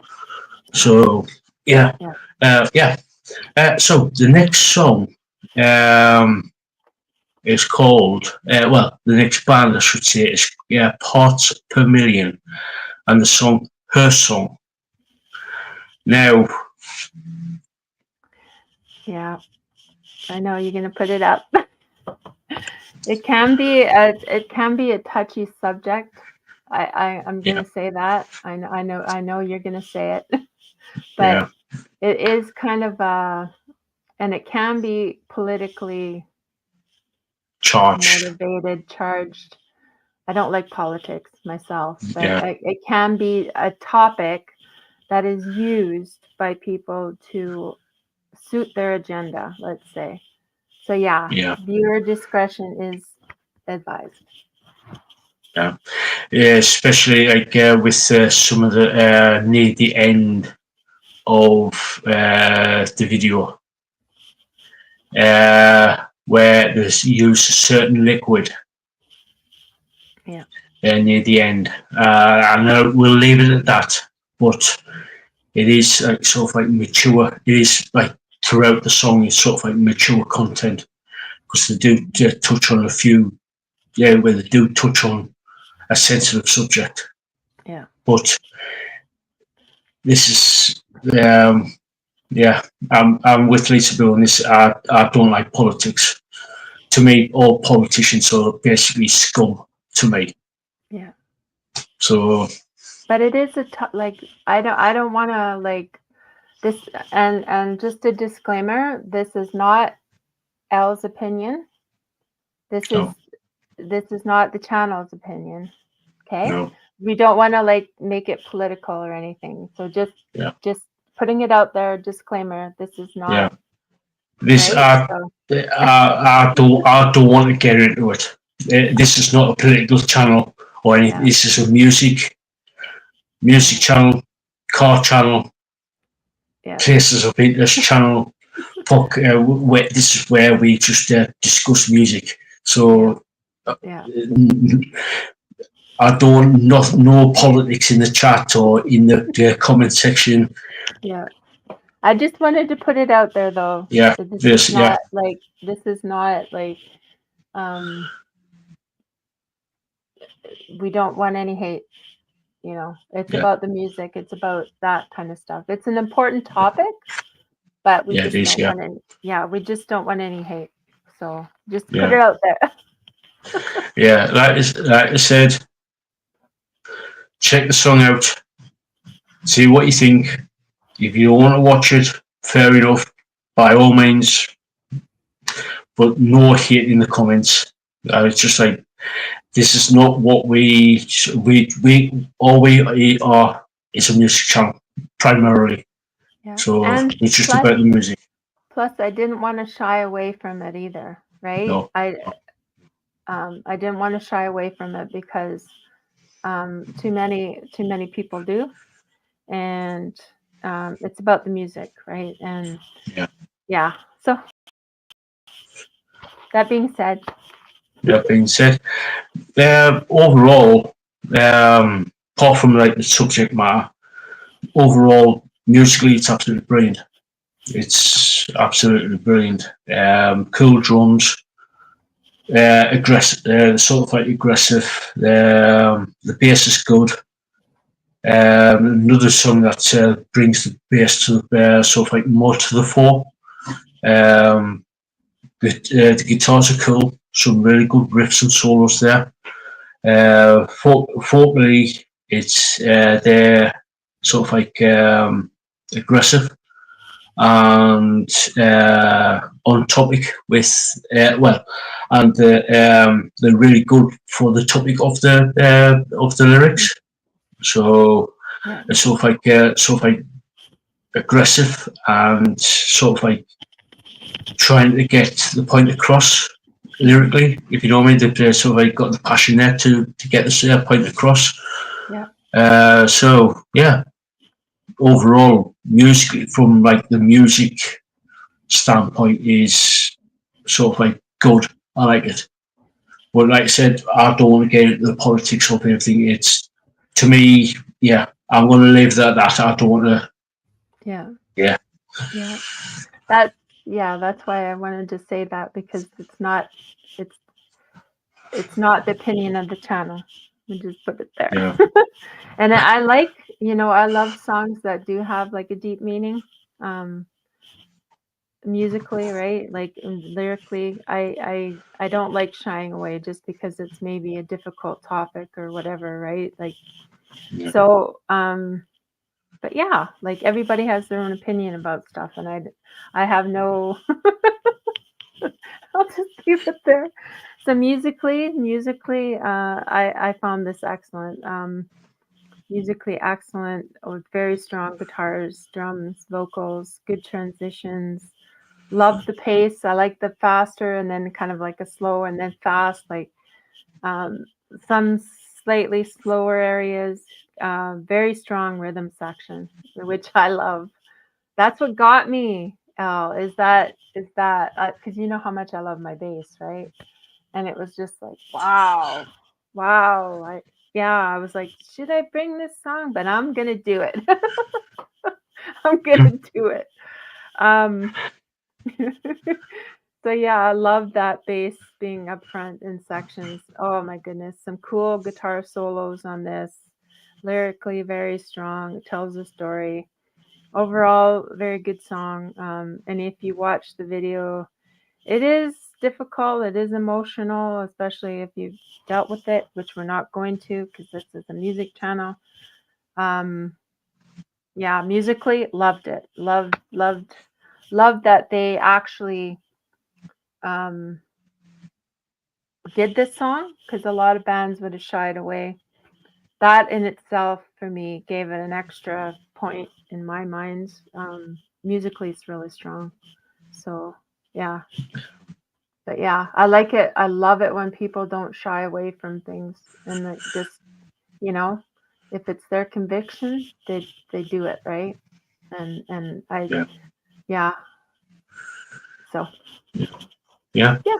Speaker 1: So yeah, yeah. So the next song is called the next band I should say is Parts Per Million, and the song "Her Song." Now,
Speaker 2: yeah, I know you're gonna put it up. It can be a touchy subject. I'm gonna say that. I know you're gonna say it, but it is kind of and it can be politically motivated, charged. I don't like politics myself, but it can be a topic that is used by people to suit their agenda, let's say. So viewer discretion is advised.
Speaker 1: Yeah, especially like with some of the near the end of the video, where there's use a certain liquid.
Speaker 2: Yeah.
Speaker 1: Near the end, I know we'll leave it at that, but it is sort of like mature. It is like throughout the song, it's sort of like mature content because they do touch on a few, where they do touch on a sensitive subject.
Speaker 2: Yeah.
Speaker 1: But this is, I'm with Lisaboo on this. I don't like politics. To me, all politicians are basically scum. To me.
Speaker 2: Yeah.
Speaker 1: So.
Speaker 2: But it is I don't want to like this, and just a disclaimer: this is not Elle's opinion. This is not the channel's opinion. Okay.
Speaker 1: No.
Speaker 2: We don't want to like make it political or anything. So just putting it out there, disclaimer: this is not.
Speaker 1: Yeah. This I don't want to get into it. This is not a political channel or anything. Yeah. This is a music channel, car channel, places of interest channel. This is where we just discuss music. So I don't know politics in the chat or in the comment section.
Speaker 2: Yeah. I just wanted to put it out there though.
Speaker 1: Yeah.
Speaker 2: This is not like we don't want any hate. You know, it's about the music. It's about that kind of stuff. It's an important topic, but we just don't want any. We just don't want any hate. So just put it out there.
Speaker 1: Like I said, check the song out. See what you think. If you don't want to watch it, fair enough. By all means, but no hate in the comments. It's just like, this is not what we are. It's a music channel primarily. Yeah. So it's just about the music.
Speaker 2: Plus, I didn't want to shy away from it either, right?
Speaker 1: No.
Speaker 2: I didn't want to shy away from it because too many people do, and it's about the music, right? And so that being said.
Speaker 1: Overall, apart from like the subject matter, overall musically it's absolutely brilliant. It's absolutely brilliant. Cool drums, aggressive, sort of like aggressive. The bass is good. Another song that brings the bass to sort of like more to the fore. The guitars are cool. Some really good riffs and solos there. Vocally, they're sort of like aggressive and on topic with and they're really good for the topic of the lyrics. So it's sort of like aggressive and sort of like trying to get the point across lyrically, if you know what I mean. They've sort of like got the passion there to get the point across.
Speaker 2: Yeah.
Speaker 1: So yeah, overall music from like the music standpoint is sort of like good. I like it. But like I said, I don't want to get into the politics of everything. It's, to me, yeah, I'm going to leave that. I don't want to.
Speaker 2: Yeah.
Speaker 1: Yeah.
Speaker 2: Yeah. That's why I wanted to say that, because it's not the opinion of the channel. We just put it there.
Speaker 1: Yeah.
Speaker 2: And I like, I love songs that do have like a deep meaning. Musically, right? Like lyrically, I don't like shying away just because it's maybe a difficult topic or whatever, right? Like,
Speaker 1: Yeah.
Speaker 2: so, but yeah, like everybody has their own opinion about stuff, and I have no. I'll just leave it there. So musically, I found this excellent. Musically excellent, with very strong guitars, drums, vocals, good transitions. Love the pace. I like the faster and then kind of like a slow and then fast, like some slightly slower areas. Very strong rhythm section, which I love. That's what got me, Al, is that because you know how much I love my bass, right? And it was just like, wow, wow. I was like, should I bring this song? But I'm gonna do it. I'm gonna do it. Um, so yeah, I love that bass being up front in sections. Oh my goodness, some cool guitar solos on this. Lyrically very strong. It tells a story. Overall, very good song. And if you watch the video, it is difficult. It is emotional, especially if you've dealt with it, which we're not going to because this is a music channel. Yeah, musically, loved it. Loved that they actually did this song, because a lot of bands would have shied away. That in itself, for me, gave it an extra point in my mind. Musically, it's really strong. So, yeah. But yeah, I like it. I love it when people don't shy away from things, and that just, if it's their conviction, they do it, right. And
Speaker 1: Yeah.
Speaker 2: yeah. So
Speaker 1: Yeah.
Speaker 2: yeah.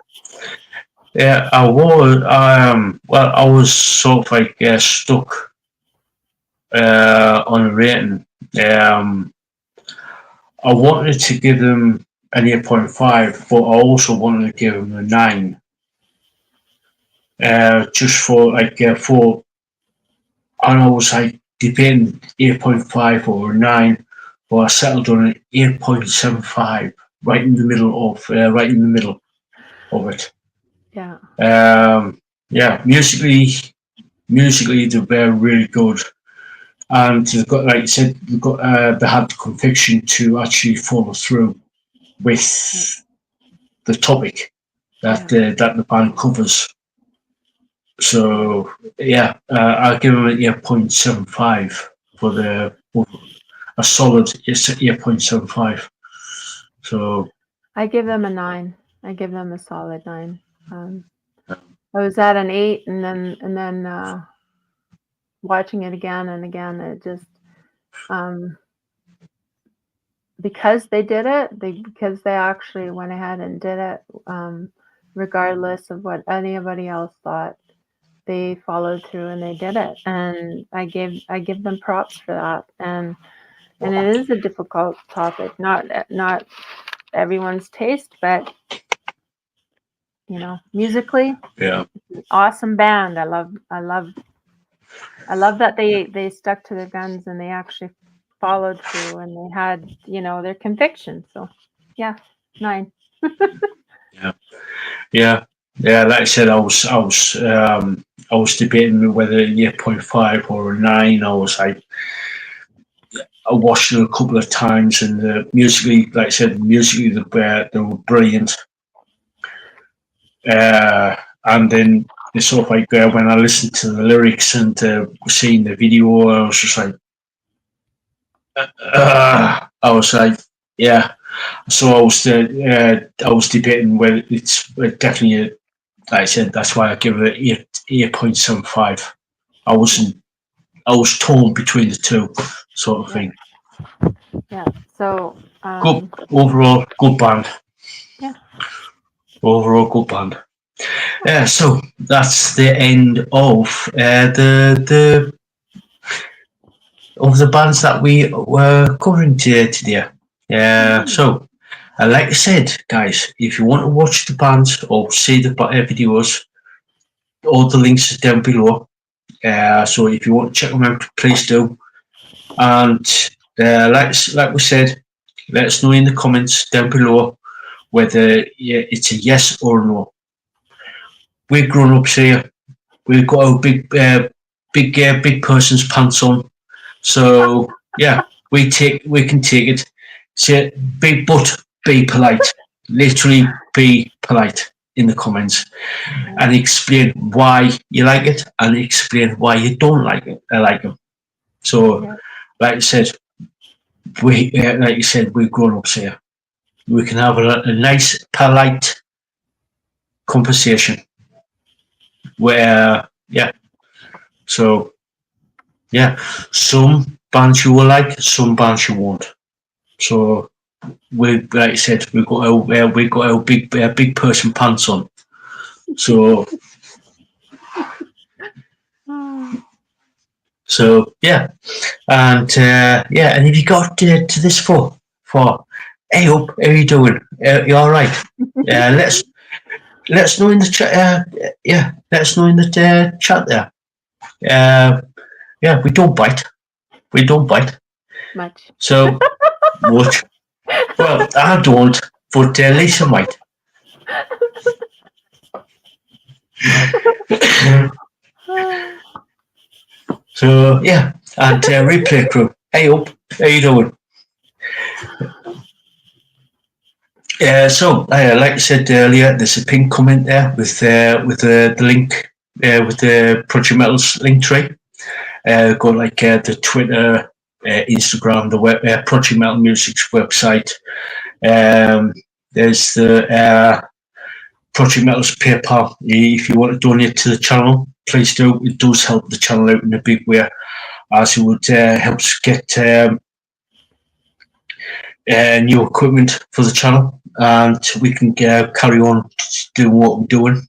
Speaker 1: Yeah, I was. Well, I was sort of like stuck on a rating. I wanted to give them an 8.5, but I also wanted to give them a 9. Just for for, and I was like debating 8.5 or a 9, but I settled on an 8.75, right in the middle of it.
Speaker 2: Yeah.
Speaker 1: Yeah, musically they were really good, and they've got, like you said, they had the conviction to actually follow through with the topic that the band covers. So yeah, I'll give them an 8.75 for a solid 8.75. So
Speaker 2: I give them a 9. I give them a solid 9. I was at an 8, and then watching it again and again, it just because they did it, because they actually went ahead and did it, regardless of what anybody else thought. They followed through and they did it, and I give them props for that. And it is a difficult topic, not everyone's taste, but musically,
Speaker 1: yeah,
Speaker 2: awesome band. I love that they stuck to their guns and they actually followed through, and they had their conviction. So yeah, 9.
Speaker 1: yeah. Like I said, I was debating whether 8.5 or a 9. I watched it a couple of times, and musically, like I said, musically they were brilliant. And then it's sort of like when I listened to the lyrics and seeing the video, I was just like, I was like, yeah. So I was debating whether it's definitely a, like I said, that's why I give it 8.75. I was torn between the two, sort of thing.
Speaker 2: Yeah. So
Speaker 1: Good overall, good band.
Speaker 2: Yeah.
Speaker 1: Overall, good band. So that's the end of the of the bands that we were covering today. So, like I said, guys, if you want to watch the bands or see the videos, all the links are down below. So if you want to check them out, please do. And like we said, let us know in the comments down below whether it's a yes or no. We're grown ups here. We've got our big person's pants on. So yeah, we can take it. Say big but be polite. Literally be polite in the comments and explain why you like it and explain why you don't like it. I like them. So like I said, we're grown ups here. We can have a nice polite conversation where so some bands you will like, some bands you won't. So like I said, we got our big person pants on. So and and if you got to this far, hey up, how you doing? You all right? Let's know in the chat. Let us know in the chat there. We don't bite. We don't bite.
Speaker 2: Much.
Speaker 1: So much. Well, I don't, but Lisa might. So and replay crew. Hey up, how you doing? So like I said earlier, there's a pinned comment there with the link with the Project Metals link tree. Go like the Twitter, Instagram, the web, Project Metal Music's website. There's the Project Metal's PayPal. If you want to donate to the channel, please do. It does help the channel out in a big way, as it would help us get new equipment for the channel, and we can carry on doing what we're doing,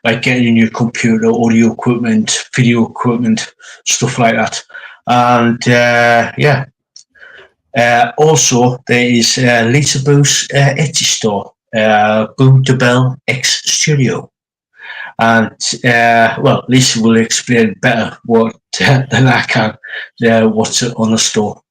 Speaker 1: like getting a new computer, audio equipment, video equipment, stuff like that. And also there is Lisaboo's Etsy store, Boo de Bell X Studio. And well, Lisa will explain better what than I can what's on the store.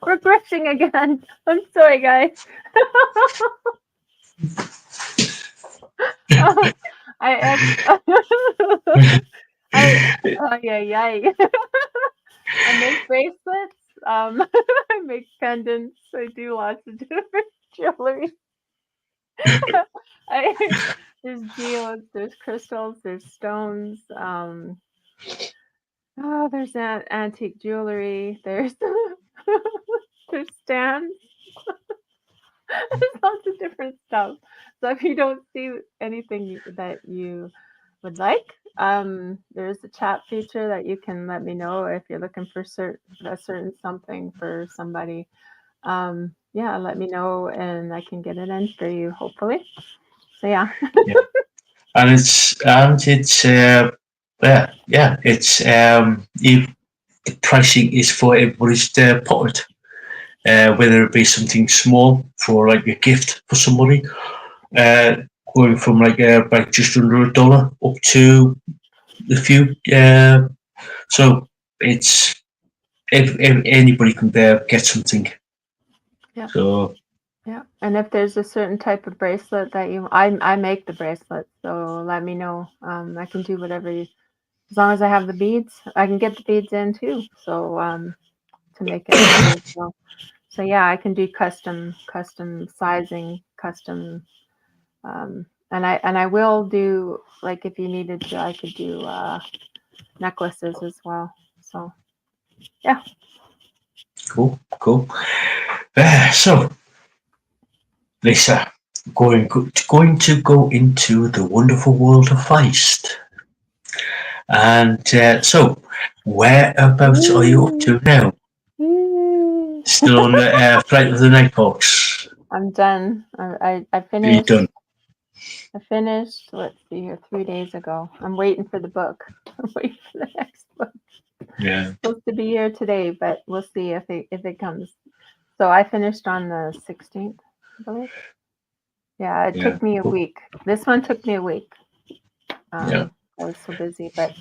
Speaker 2: We're brushing again. I'm sorry, guys. I make bracelets. I make pendants. I do lots of different jewelry. There's geodes, there's crystals, there's stones. There's antique jewelry. There's there's stands. There's lots of different stuff. So if you don't see anything that you would like, there's a chat feature that you can let me know if you're looking for a certain something for somebody. Let me know and I can get it in for you, hopefully. So
Speaker 1: and it's the pricing is for everybody's pocket. Whether it be something small for like a gift for somebody, going from like just under $1 up to a few. So it's if anybody can get something.
Speaker 2: Yeah.
Speaker 1: So.
Speaker 2: Yeah, and if there's a certain type of bracelet that I make the bracelet, so let me know. I can do whatever as long as I have the beads, I can get the beads in too. So to make it as well. So I can do custom sizing, custom, and I will do, like, if you needed to, I could do necklaces as well. So
Speaker 1: Cool. So Lisa, going to go into the wonderful world of Feist. And so, whereabouts are you up to now? Still on the Flight of the Nighthawks?
Speaker 2: I'm done. I
Speaker 1: Are you
Speaker 2: finished.
Speaker 1: done?
Speaker 2: I finished. Let's see here. 3 days ago. I'm waiting for the book. I'm waiting for the next book.
Speaker 1: Yeah.
Speaker 2: Supposed to be here today, but we'll see if it comes. So I finished on the 16th, I believe. Yeah, it took me a week. This one took me a week.
Speaker 1: Yeah.
Speaker 2: I was so busy, but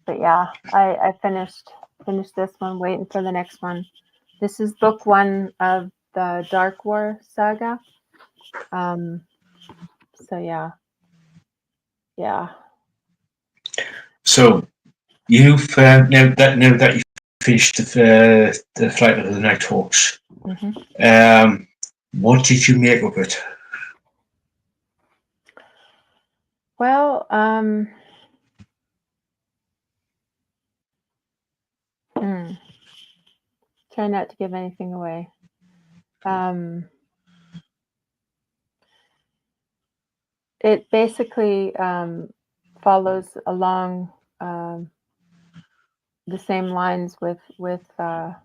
Speaker 2: yeah, I finished this one. Waiting for the next one. This is book 1 of the Dark War saga. So yeah.
Speaker 1: So you've now that you finished the Flight of the Nighthawks, what did you make of it?
Speaker 2: Well, try not to give anything away. It basically follows along the same lines with the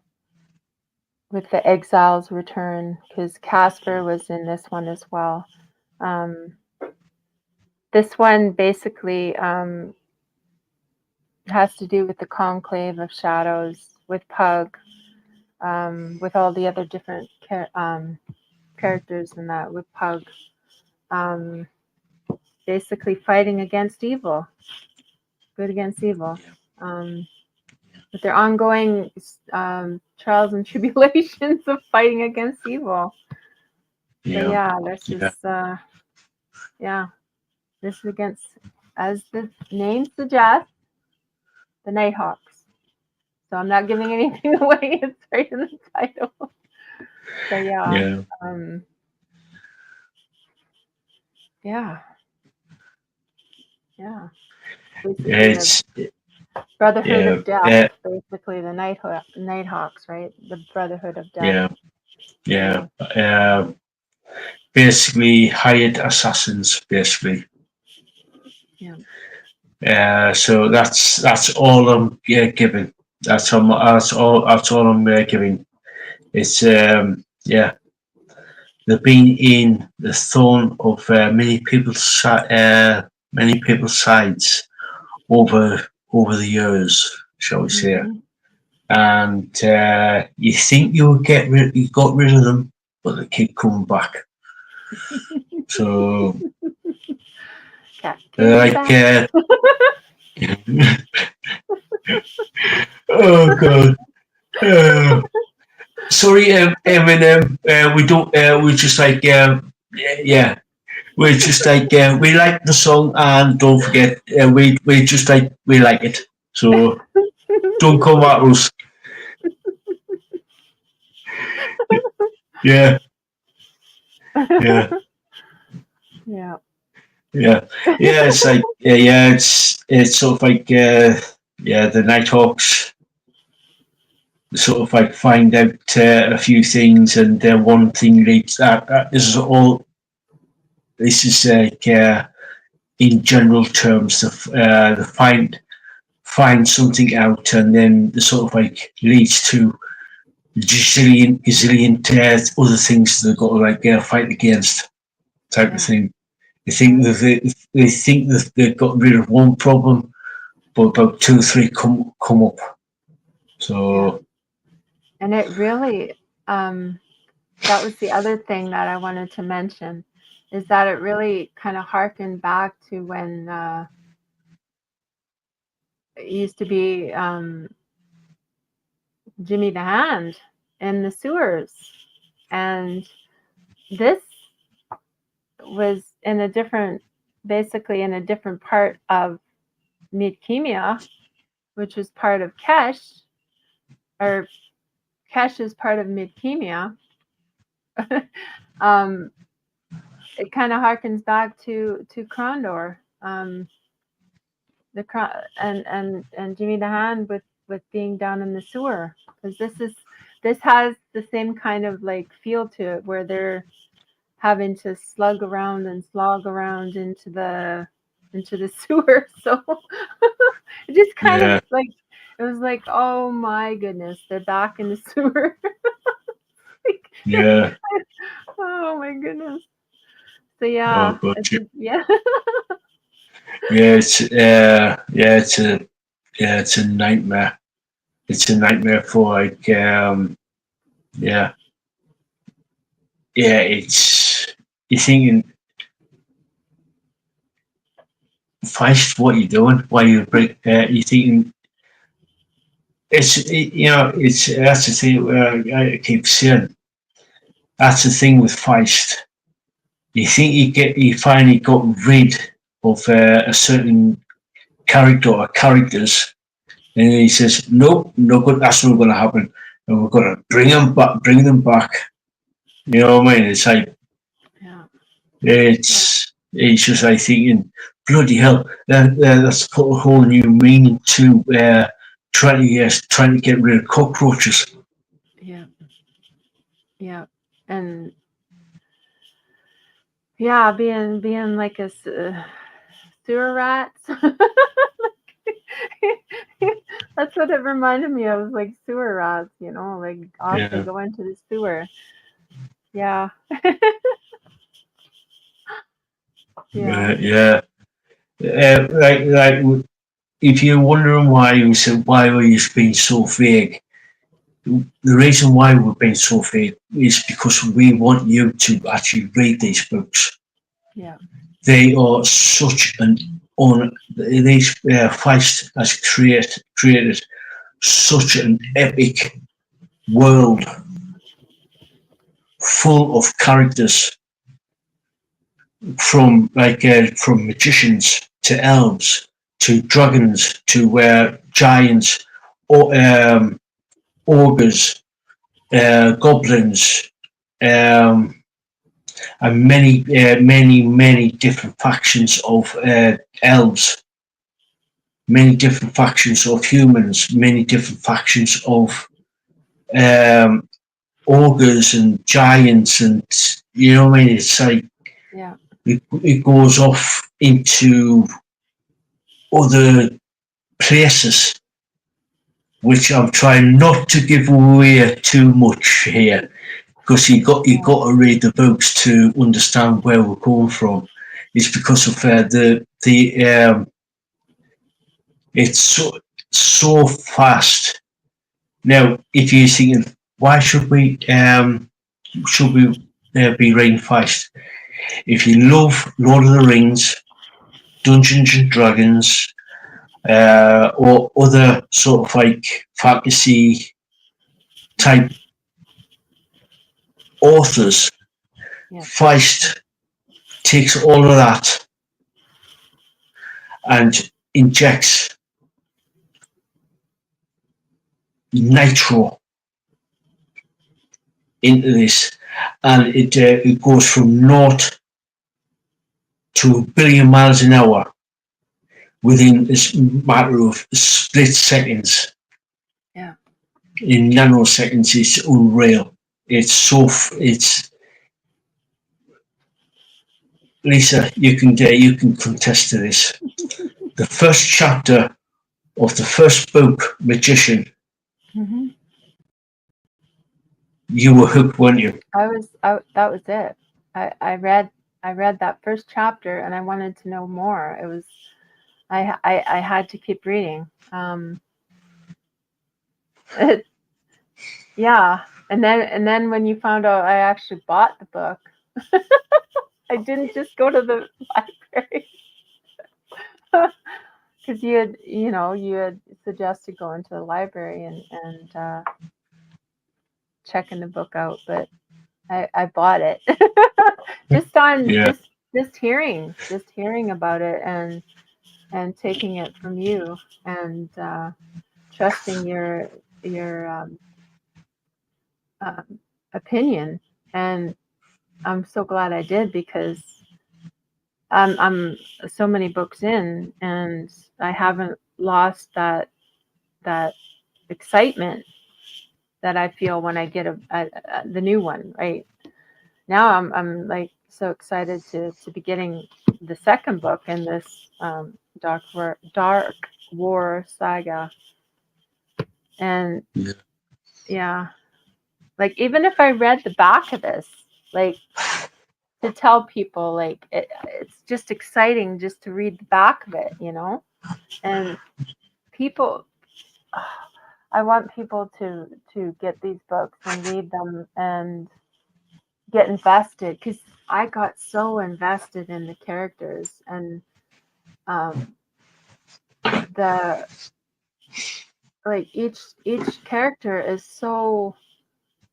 Speaker 2: exiles' return, because Casper was in this one as well. This one basically has to do with the conclave of shadows, with Pug, with all the other different characters in that, with Pug. Basically fighting against evil, good against evil, with their ongoing trials and tribulations of fighting against evil.
Speaker 1: Yeah.
Speaker 2: So this is against, as the name suggests, the Nighthawks. So I'm not giving anything away. It's right in the title. So yeah. Basically,
Speaker 1: It's
Speaker 2: the Brotherhood of Death. Basically, the Nighthawks, right? The Brotherhood of Death.
Speaker 1: Basically hired assassins. Basically.
Speaker 2: Yeah.
Speaker 1: So that's all I'm giving. That's all I'm giving. It's they've been in the thorn of many people's sides over the years, shall we say? And you think you got rid of them, but they keep coming back. So like oh god. Sorry, Eminem. We don't. We just like. Yeah. We're just like. We like the song, and don't forget. We just like. We like it. So don't come at us. Yeah. Yeah.
Speaker 2: Yeah.
Speaker 1: It's like. It's sort of like. The Nighthawks. Sort of like find out a few things, and one thing leads. This is all. This is like in general terms, the find something out, and then the sort of like leads to gazillion other things that they've got to like fight against, type of thing. They think that they've got rid of one problem, but about 2 or 3 come up. So
Speaker 2: and it really that was the other thing that I wanted to mention, is that it really kind of harkened back to when it used to be Jimmy the Hand in the sewers, and this was basically in a different part of Midkemia, which is part of Kesh, or Kesh is part of Midkemia. It kind of harkens back to Krondor, and Jimmy the Hand with being down in the sewer, because this has the same kind of like feel to it, where having to slog around and slog around into the sewer. So it just kind
Speaker 1: Yeah.
Speaker 2: of like, it was like, oh my goodness, they're back in the sewer. Like,
Speaker 1: Yeah.
Speaker 2: oh my goodness. So
Speaker 1: Oh,
Speaker 2: yeah,
Speaker 1: God.
Speaker 2: it's just, yeah.
Speaker 1: Yeah. It's a nightmare. It's a nightmare for like yeah. Yeah. It's you're thinking, Feist, what you doing? Why you break? You thinking it's that's the thing. I keep saying that's the thing with Feist. You think you finally got rid of a certain character or characters, and then he says, "Nope, no good. That's not going to happen. And we're going to bring them back." You know what I mean? It's like
Speaker 2: Yeah.
Speaker 1: it's just like thinking, bloody hell, that's put a whole new meaning to trying to get rid of cockroaches.
Speaker 2: Yeah. Yeah. And yeah, being like a sewer rat. That's what it reminded me of, like sewer rats, like off they
Speaker 1: Yeah,
Speaker 2: go into the sewer. Yeah. Yeah.
Speaker 1: yeah. Like if you're wondering why you said why are you being so vague, the reason why we're being so vague is because we want you to actually read these books.
Speaker 2: Yeah.
Speaker 1: They are such an on these Feist has created such an epic world full of characters from magicians to elves to dragons to giants or ogres, goblins, um, and many different factions of elves, many different factions of humans, many different factions of um, ogres and giants, and you know what I mean. It's like
Speaker 2: Yeah.
Speaker 1: it goes off into other places, which I'm trying not to give away too much here, because you got to read the books to understand where we're going from. It's because of it's so fast. Now, if you're thinking, why should we be reading fast? If you love Lord of the Rings, Dungeons and Dragons, or other sort of like fantasy type authors,
Speaker 2: Yeah.
Speaker 1: Feist takes all of that and injects nitro into this, and it goes from naught to a billion miles an hour within this matter of split seconds.
Speaker 2: Yeah.
Speaker 1: In nanoseconds, it's unreal. It's Lisa, you can contest to this. The first chapter of the first book, Magician,
Speaker 2: Hmm.
Speaker 1: you were hooked, weren't you?
Speaker 2: That was it. I read that first chapter and I wanted to know more. It was, I had to keep reading. It, yeah. And then when you found out I actually bought the book, I didn't just go to the library. Because you had suggested going to the library and checking the book out, but I bought it just on
Speaker 1: Yeah,
Speaker 2: just hearing about it and taking it from you and trusting your opinion. And I'm so glad I did, because I'm so many books in and I haven't lost that excitement that I feel when I get the new one, right? now I'm like so excited to be getting the second book in this dark war saga. And
Speaker 1: Yeah.
Speaker 2: yeah, like even if I read the back of this, like to tell people, like it's just exciting just to read the back of it, you know. And people, I want people to get these books and read them and get invested, because I got so invested in the characters, and um, the like each character is so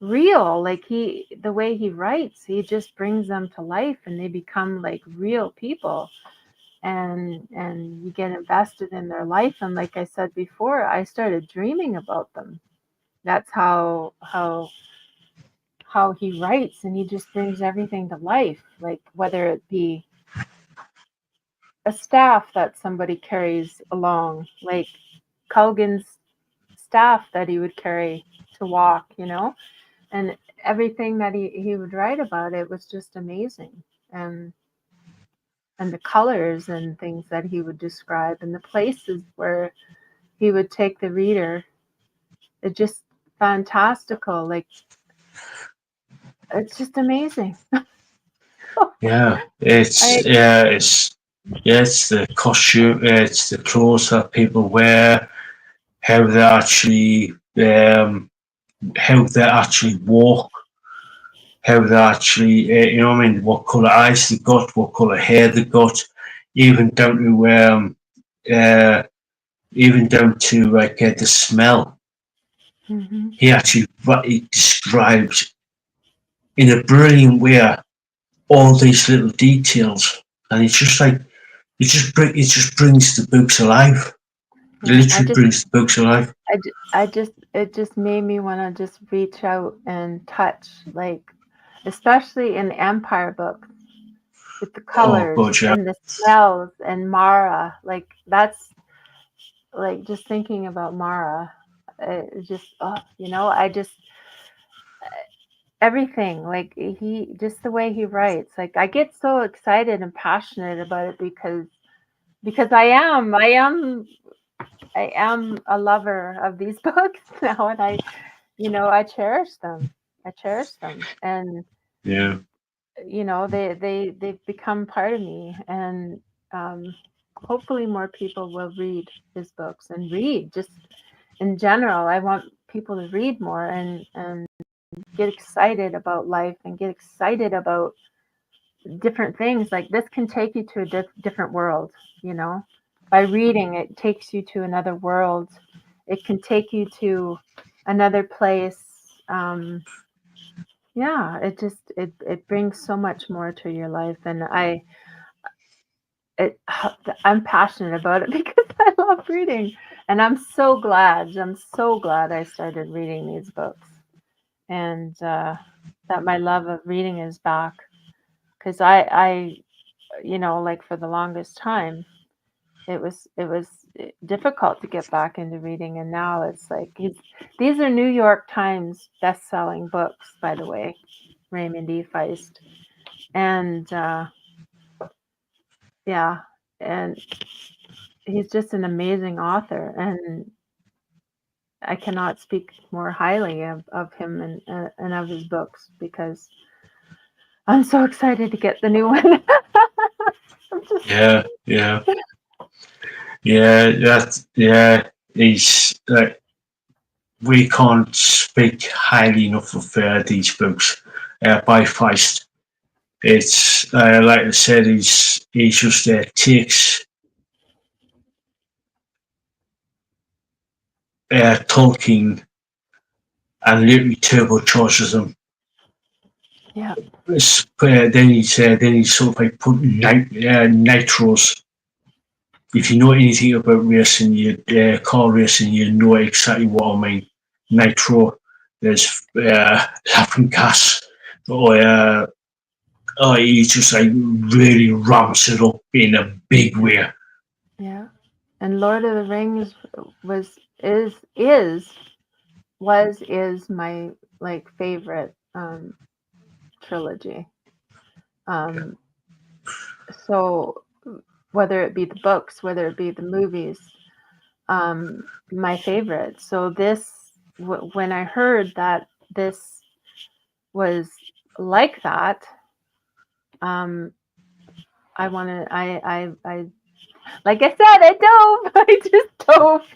Speaker 2: real. Like the way he writes, he just brings them to life, and they become like real people, and you get invested in their life. And like I said before, I started dreaming about them. That's how he writes, and he just brings everything to life, like whether it be a staff that somebody carries along, like Culgan's staff that he would carry to walk, you know, and everything that he would write about, it was just amazing. And the colors and things that he would describe, and the places where he would take the reader, it just fantastical. Like it's just amazing.
Speaker 1: Yeah,
Speaker 2: I
Speaker 1: it's the costume, it's the clothes that people wear, how they actually how they actually walk, how they actually you know what I mean, what colour eyes they got, what colour hair they got, even down to uh, even down to like the smell.
Speaker 2: Mhm.
Speaker 1: He actually he describes in a brilliant way all these little details, and it's just like it just brings the books alive. It
Speaker 2: Yeah,
Speaker 1: literally brings the books alive.
Speaker 2: I just it just made me want to just reach out and touch, like especially in the Empire book with the
Speaker 1: Oh
Speaker 2: colors
Speaker 1: god, yeah,
Speaker 2: and the smells and Mara. Like that's like just thinking about Mara. It just you know, I just everything, like he just the way he writes. Like I get so excited and passionate about it because I am a lover of these books now, and I cherish them. I cherish them, and
Speaker 1: yeah,
Speaker 2: they've become part of me, and um, hopefully more people will read his books and read just in general. I want people to read more and get excited about life and get excited about different things. Like this can take you to a different world, you know. By reading, it takes you to another world. It can take you to another place. Yeah, it brings so much more to your life, and it I'm passionate about it because I love reading, and I'm so glad I started reading these books, and that my love of reading is back, because I like for the longest time it was difficult to get back into reading, and now it's like these are New York Times best-selling books, by the way, Raymond E. Feist, and yeah, and he's just an amazing author, and I cannot speak more highly of him and of his books, because I'm so excited to get the new one. I'm just
Speaker 1: yeah, yeah, yeah. Yeah. He's like we can't speak highly enough of these books by Feist. It's like I said, he's just takes Tolkien and literally turbocharges them.
Speaker 2: yeah,
Speaker 1: Then he's sort of like putting nitros. If you know anything about racing, car racing, you know exactly what I mean. Nitro, there's laughing gas, or he just like really ramps it up in a big way.
Speaker 2: yeah. And Lord of the Rings was is my like favorite trilogy. So whether it be the books, whether it be the movies, my favorite. So this, when I heard that this was like that, I like I said, I dove. I just dove.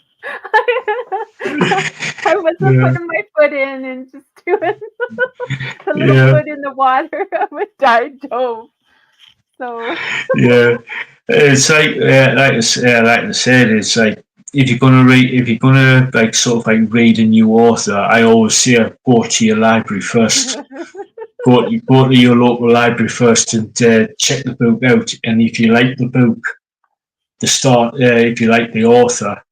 Speaker 2: I wasn't putting my foot in and just doing the little foot in the water. I dove. So
Speaker 1: it's like I said, it's like if you're gonna like sort of like read a new author, I always say go to your library first. go to your local library first and check the book out. And if you like the book, if you like the author,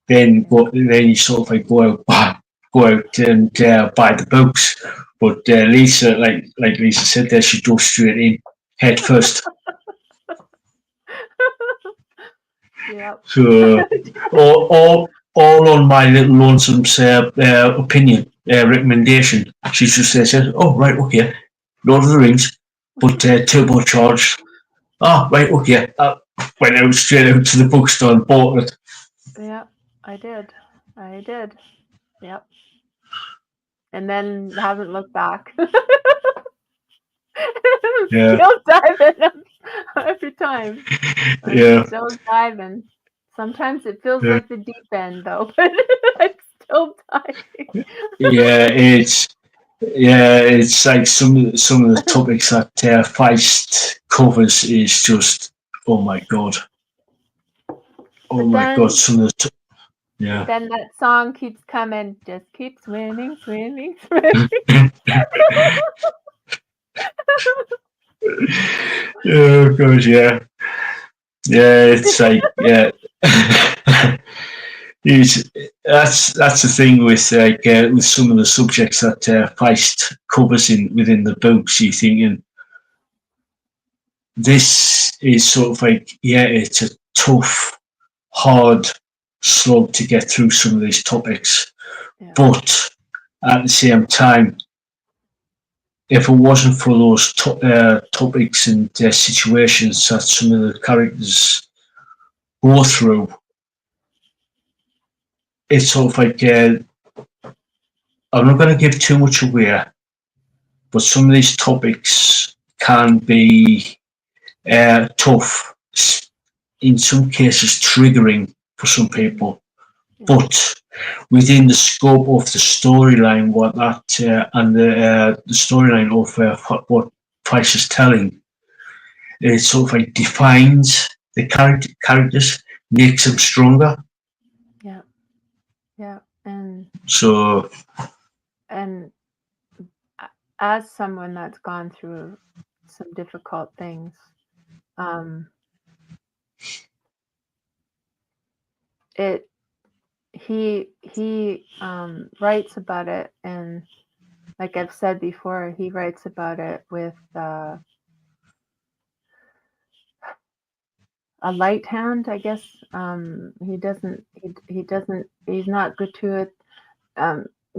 Speaker 1: then you sort of like go out and buy the books. But Lisa, like Lisa said, there she goes straight in head first.
Speaker 2: Yep.
Speaker 1: So all on my little lonesome's opinion recommendation. She just says, "Oh right, okay, Lord of the Rings, but turbocharged." Oh right, okay. Went out straight out to the bookstore and bought it.
Speaker 2: Yeah, I did. Yep. And then haven't looked back.
Speaker 1: Yeah.
Speaker 2: Still diving every time.
Speaker 1: Yeah.
Speaker 2: Still diving. Sometimes it feels like the deep end though, but I'm still diving.
Speaker 1: It's like some of the topics that Feist covers is just oh my god. Oh my god, some of the
Speaker 2: Then that song keeps coming, just keep swimming.
Speaker 1: Oh god, yeah. It's like it's that's the thing with like with some of the subjects that Feist covers within the books. You're thinking this is sort of like it's a tough, hard slog to get through some of these topics, but at the same time, if it wasn't for those topics and situations that some of the characters go through, it's sort of like I'm not going to give too much away, but some of these topics can be tough, in some cases triggering for some people, but within the scope of the storyline, what that and the storyline of what Price is telling, it sort of like defines the characters, makes them stronger.
Speaker 2: Yeah, and as someone that's gone through some difficult things, he writes about it, and like I've said before, he writes about it with a light hand, I guess. He's not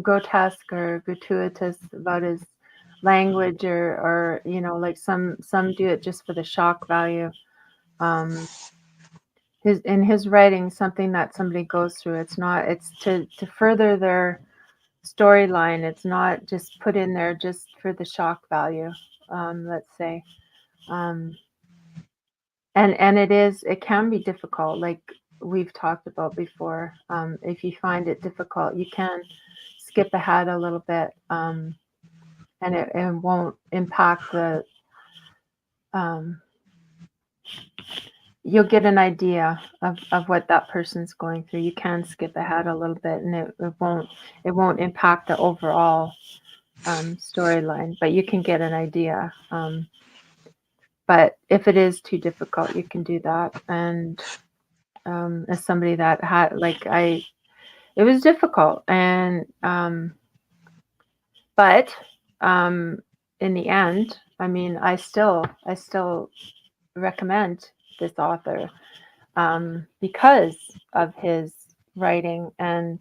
Speaker 2: grotesque or gratuitous about his language, or like some do it just for the shock value. In his writing, something that somebody goes through, it's to further their storyline. It's not just put in there just for the shock value, let's say. And it can be difficult, like we've talked about before. If you find it difficult, you can skip ahead a little bit, and it won't impact the you'll get an idea of what that person's going through. You can skip ahead a little bit, and it won't impact the overall storyline, but you can get an idea. But if it is too difficult, you can do that. And as somebody that had it was difficult, and but in the end, I mean, I still recommend this author because of his writing, and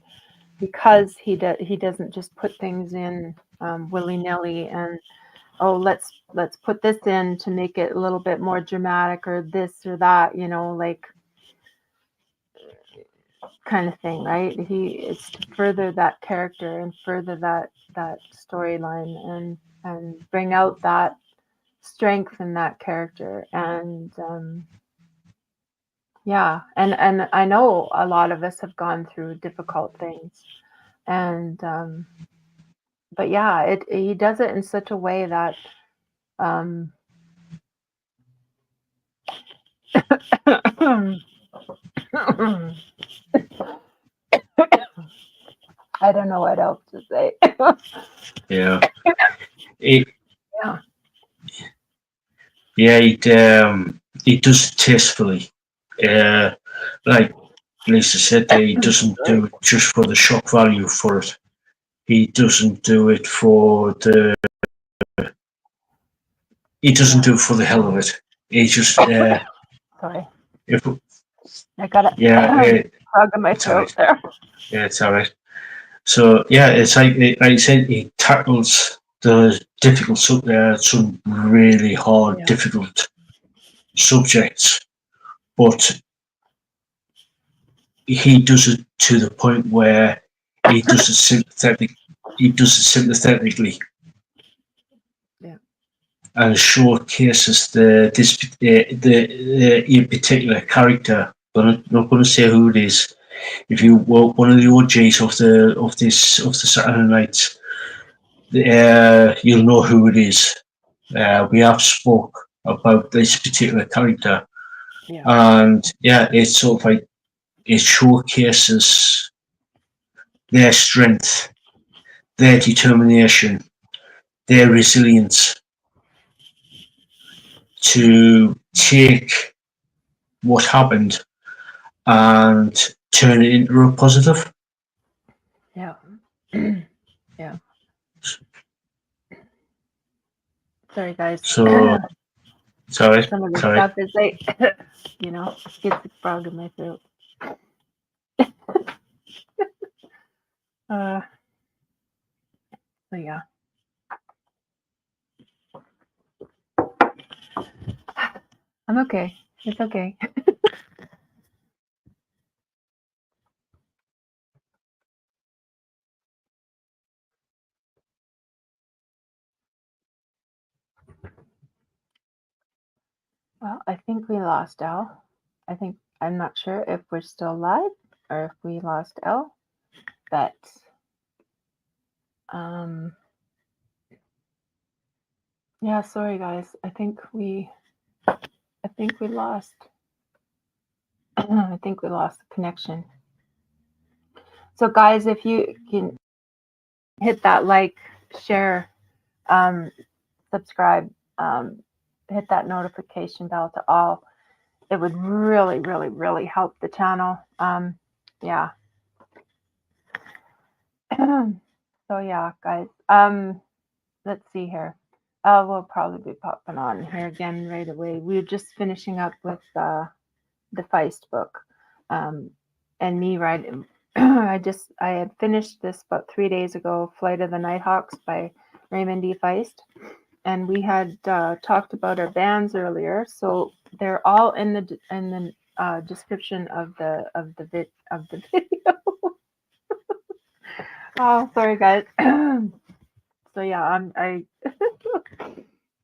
Speaker 2: because he doesn't just put things in willy-nilly, and oh, let's put this in to make it a little bit more dramatic, or this or that, you know, like kind of thing, right? It's to further that character and further that storyline and bring out that strength in that character. And yeah, and I know a lot of us have gone through difficult things, and but yeah, he does it in such a way that um I don't know what else to say.
Speaker 1: Yeah. It,
Speaker 2: Yeah.
Speaker 1: yeah, he does it tastefully. Like Lisa said, he doesn't do it just for the shock value for it. He doesn't do it for the. He doesn't do it for the hell of it. He just.
Speaker 2: Sorry,
Speaker 1: If
Speaker 2: I got a
Speaker 1: yeah,
Speaker 2: frog in my
Speaker 1: it's alright.
Speaker 2: throat there.
Speaker 1: Yeah, it's alright. So yeah, it's like I said, he tackles the difficult, some really hard,
Speaker 2: Yeah.
Speaker 1: difficult subjects, but he does it to the point where he does it sympathetic. He does it sympathetically.
Speaker 2: Yeah.
Speaker 1: And showcases the particular character. But I'm not going to say who it is. If you were one of the OGs of the Saturday nights, you'll know who it is. We have spoke about this particular character,
Speaker 2: Yeah.
Speaker 1: and yeah, it's sort of like it showcases their strength, their determination, their resilience to take what happened and turn it into a positive.
Speaker 2: Yeah. Yeah. Sorry, guys.
Speaker 1: So sorry,
Speaker 2: Some of the
Speaker 1: sorry.
Speaker 2: stuff is like, you know, gets the frog in my throat. Uh, so yeah. I'm okay. It's okay. Well, I think we lost Elle. I'm not sure if we're still live or if we lost Elle, but yeah, sorry guys. I think we lost I think we lost the connection. So guys, if you can hit that like, share, subscribe, hit that notification bell to all, it would really, really, really help the channel. Yeah. So yeah, guys. Let's see here. We'll probably be popping on here again right away. We're just finishing up with the Feist book, and me writing. I had finished this about 3 days ago. Flight of the Nighthawks by Raymond D. Feist, and we had talked about our bands earlier, so they're all in the description of the video. Oh, sorry guys. So yeah,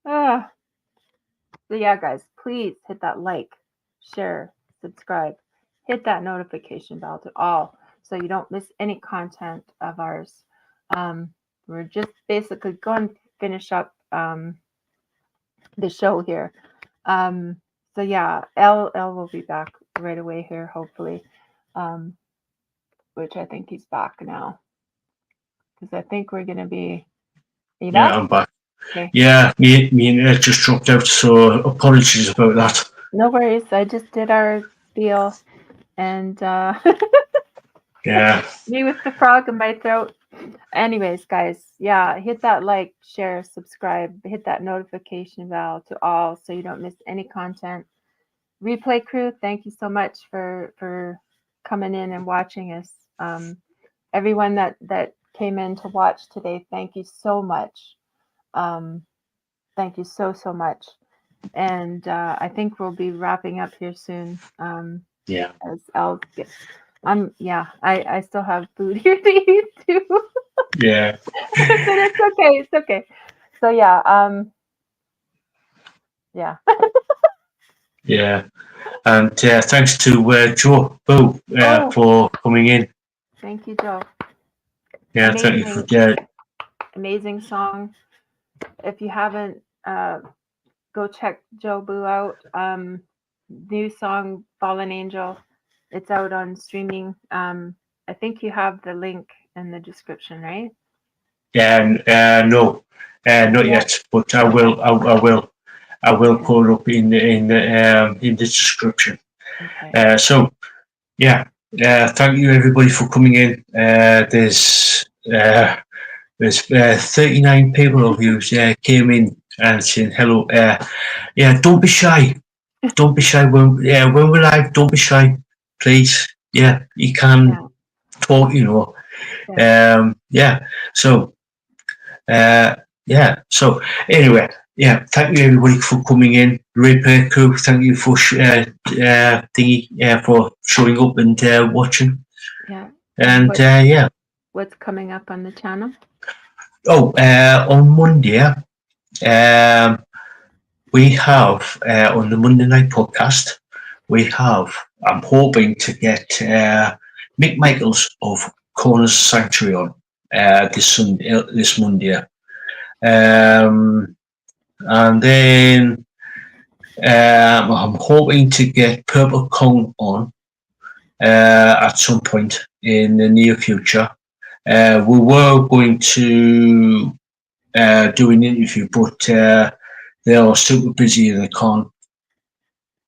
Speaker 2: so yeah, guys, please hit that like, share, subscribe, hit that notification bell to all, so you don't miss any content of ours. We're just basically going to finish up the show here. So yeah, Elle will be back right away here, hopefully, which I think he's back now, because I think we're going to be. Are you back?
Speaker 1: Yeah, I'm back.
Speaker 2: Okay.
Speaker 1: Yeah, me and Ed just dropped out, so apologies about that.
Speaker 2: No worries. I just did our deal, and
Speaker 1: Yeah,
Speaker 2: me with the frog in my throat. Anyways, guys, yeah, hit that like, share, subscribe, hit that notification bell to all, so you don't miss any content. Replay crew, thank you so much for coming in and watching us. Everyone that came in to watch today, thank you so much. Thank you so much. And I think we'll be wrapping up here soon.
Speaker 1: Yeah.
Speaker 2: As I'll get, I still have food here to eat too.
Speaker 1: Yeah.
Speaker 2: But it's okay. It's okay. So yeah.
Speaker 1: Yeah. And thanks to Joe Booe
Speaker 2: Oh,
Speaker 1: for coming in.
Speaker 2: thank you, Joe.
Speaker 1: Yeah, thank you for
Speaker 2: Amazing song. If you haven't, go check Joe Booe out. New song, Fallen Angel. It's out on streaming. I think you have the link in the description, right?
Speaker 1: no, not
Speaker 2: Yeah.
Speaker 1: yet, but I will. I will put it up in the description.
Speaker 2: Okay.
Speaker 1: So yeah, thank you everybody for coming in. There's 39 people of you came in and saying hello. Yeah, don't be shy. Don't be shy when we're live. Don't be shy, please. Yeah, you can talk. Yeah. So So anyway, thank you everybody for coming in. Repair crew, thank you for for showing up and watching.
Speaker 2: Yeah.
Speaker 1: And
Speaker 2: What's coming up on the channel?
Speaker 1: Oh, on Monday, we have on the Monday night podcast, I'm hoping to get Mick Michaels of Corners Sanctuary on this Monday. And then I'm hoping to get Purple Kong on at some point in the near future. We were going to do an interview, but they are super busy and they can't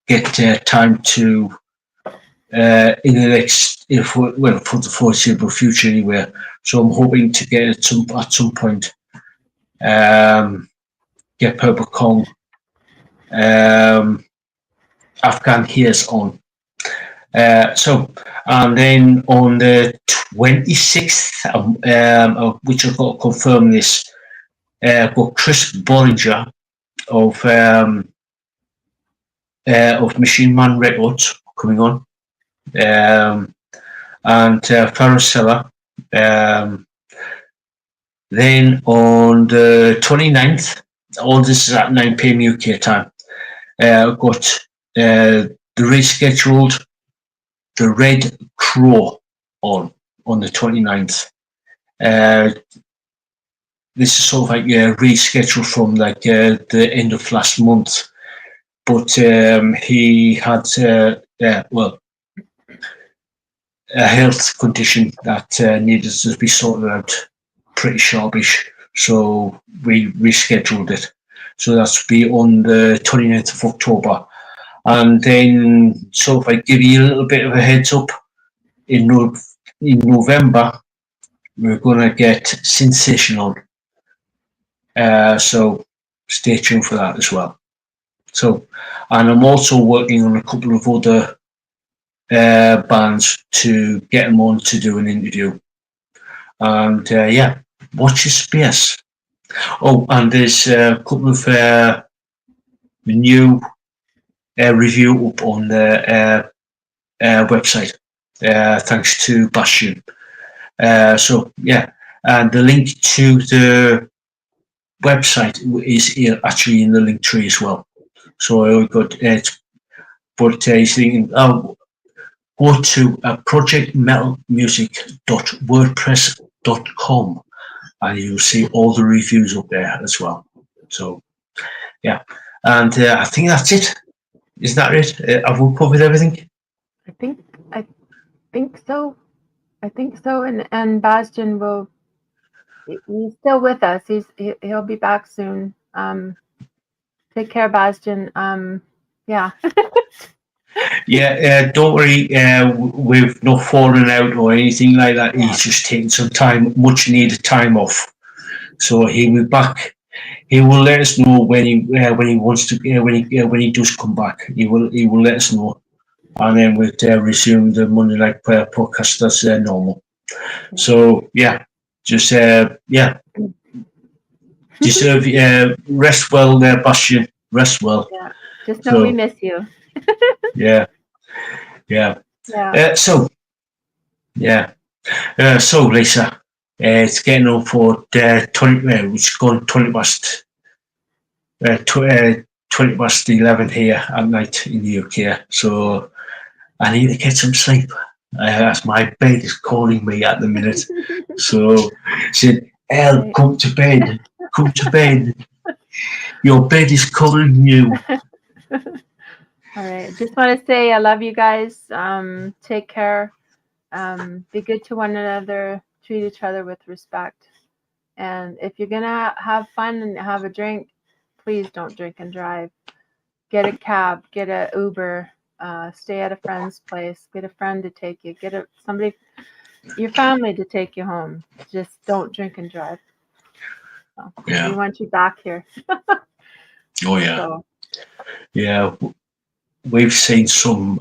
Speaker 1: get time to in the next for the foreseeable future anyway. So I'm hoping to get it at some point. Get Purple Kong, Afghan Hears on. And then on the 26th, which I've got to confirm this, I've got Chris Bollinger of Machine Man Records coming on, and Farrah. Then on the 29th, all this is at 9 p.m. UK time, I've got the rescheduled The Red Crow on the 29th. This is sort of like rescheduled from like the end of last month, but he had a health condition that needed to be sorted out pretty sharpish, so we rescheduled it. So that's be on the 29th of October. And then sort of like give you a little bit of a heads up, in November, we're going to get Sensational. So stay tuned for that as well. So, and I'm also working on a couple of other bands to get them on to do an interview. And watch your space. Oh, and there's a couple of new review up on the website, thanks to Bastion. And the link to the website is actually in the link tree as well. So I got it, but he's thinking, go to projectmetalmusic.wordpress.com and you'll see all the reviews up there as well. So, yeah. And I think that's it. Is that it? Have we covered everything?
Speaker 2: I think so. I think so. And Bastion he's still with us. He'll be back soon. Take care, Bastion. Yeah.
Speaker 1: Yeah, don't worry. We've not fallen out or anything like that.
Speaker 2: Yeah.
Speaker 1: He's just taking some time, much needed time off. So he'll be back. He will let us know when he wants to. When he does come back, he will let us know, and then we'll resume the Monday night podcast as normal. So just deserve rest well, Bastion. Rest well.
Speaker 2: Yeah. Just know we
Speaker 1: So
Speaker 2: miss you.
Speaker 1: yeah, yeah.
Speaker 2: Yeah.
Speaker 1: So yeah. So Lisa, it's getting on for 20. It's gone 20 past 11 here at night in the UK. So I need to get some sleep. My bed is calling me at the minute. So I said, Elle,
Speaker 2: Right.
Speaker 1: come to bed. Come to bed. Your bed is calling you.
Speaker 2: All right. Just want to say I love you guys. Take care. Be good to one another. Treat each other with respect. And if you're gonna have fun and have a drink, please don't drink and drive. Get a cab. Get a Uber. Stay at a friend's place. Get a friend to take you. Get somebody, your family to take you home. Just don't drink and drive. So,
Speaker 1: Yeah.
Speaker 2: we want you back here.
Speaker 1: Oh yeah.
Speaker 2: So,
Speaker 1: Yeah. We've seen some.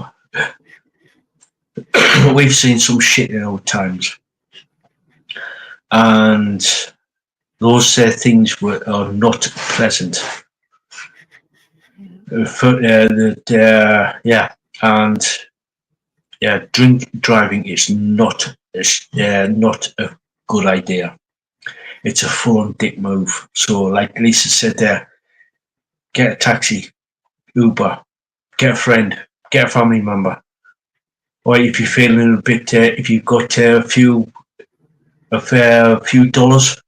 Speaker 1: We've seen some shit in old times, and those things are not pleasant. Yeah, and yeah, driving is not not a good idea. It's a full-on dick move. So, like Lisa said there, get a taxi, Uber, get a friend, get a family member, or if you're feeling a bit, if you've got a few dollars,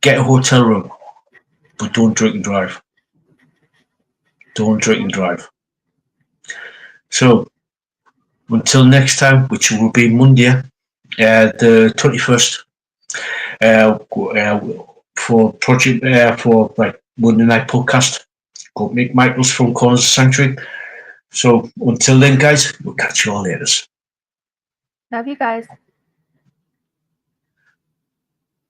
Speaker 1: get a hotel room, but don't drink and drive. Don't drink and drive. So until next time, which will be Monday, the 21st, for project for like Monday night podcast. Got Mick Michaels from Corners of Sanctuary. So until then, guys, we'll catch you all later.
Speaker 2: love you guys.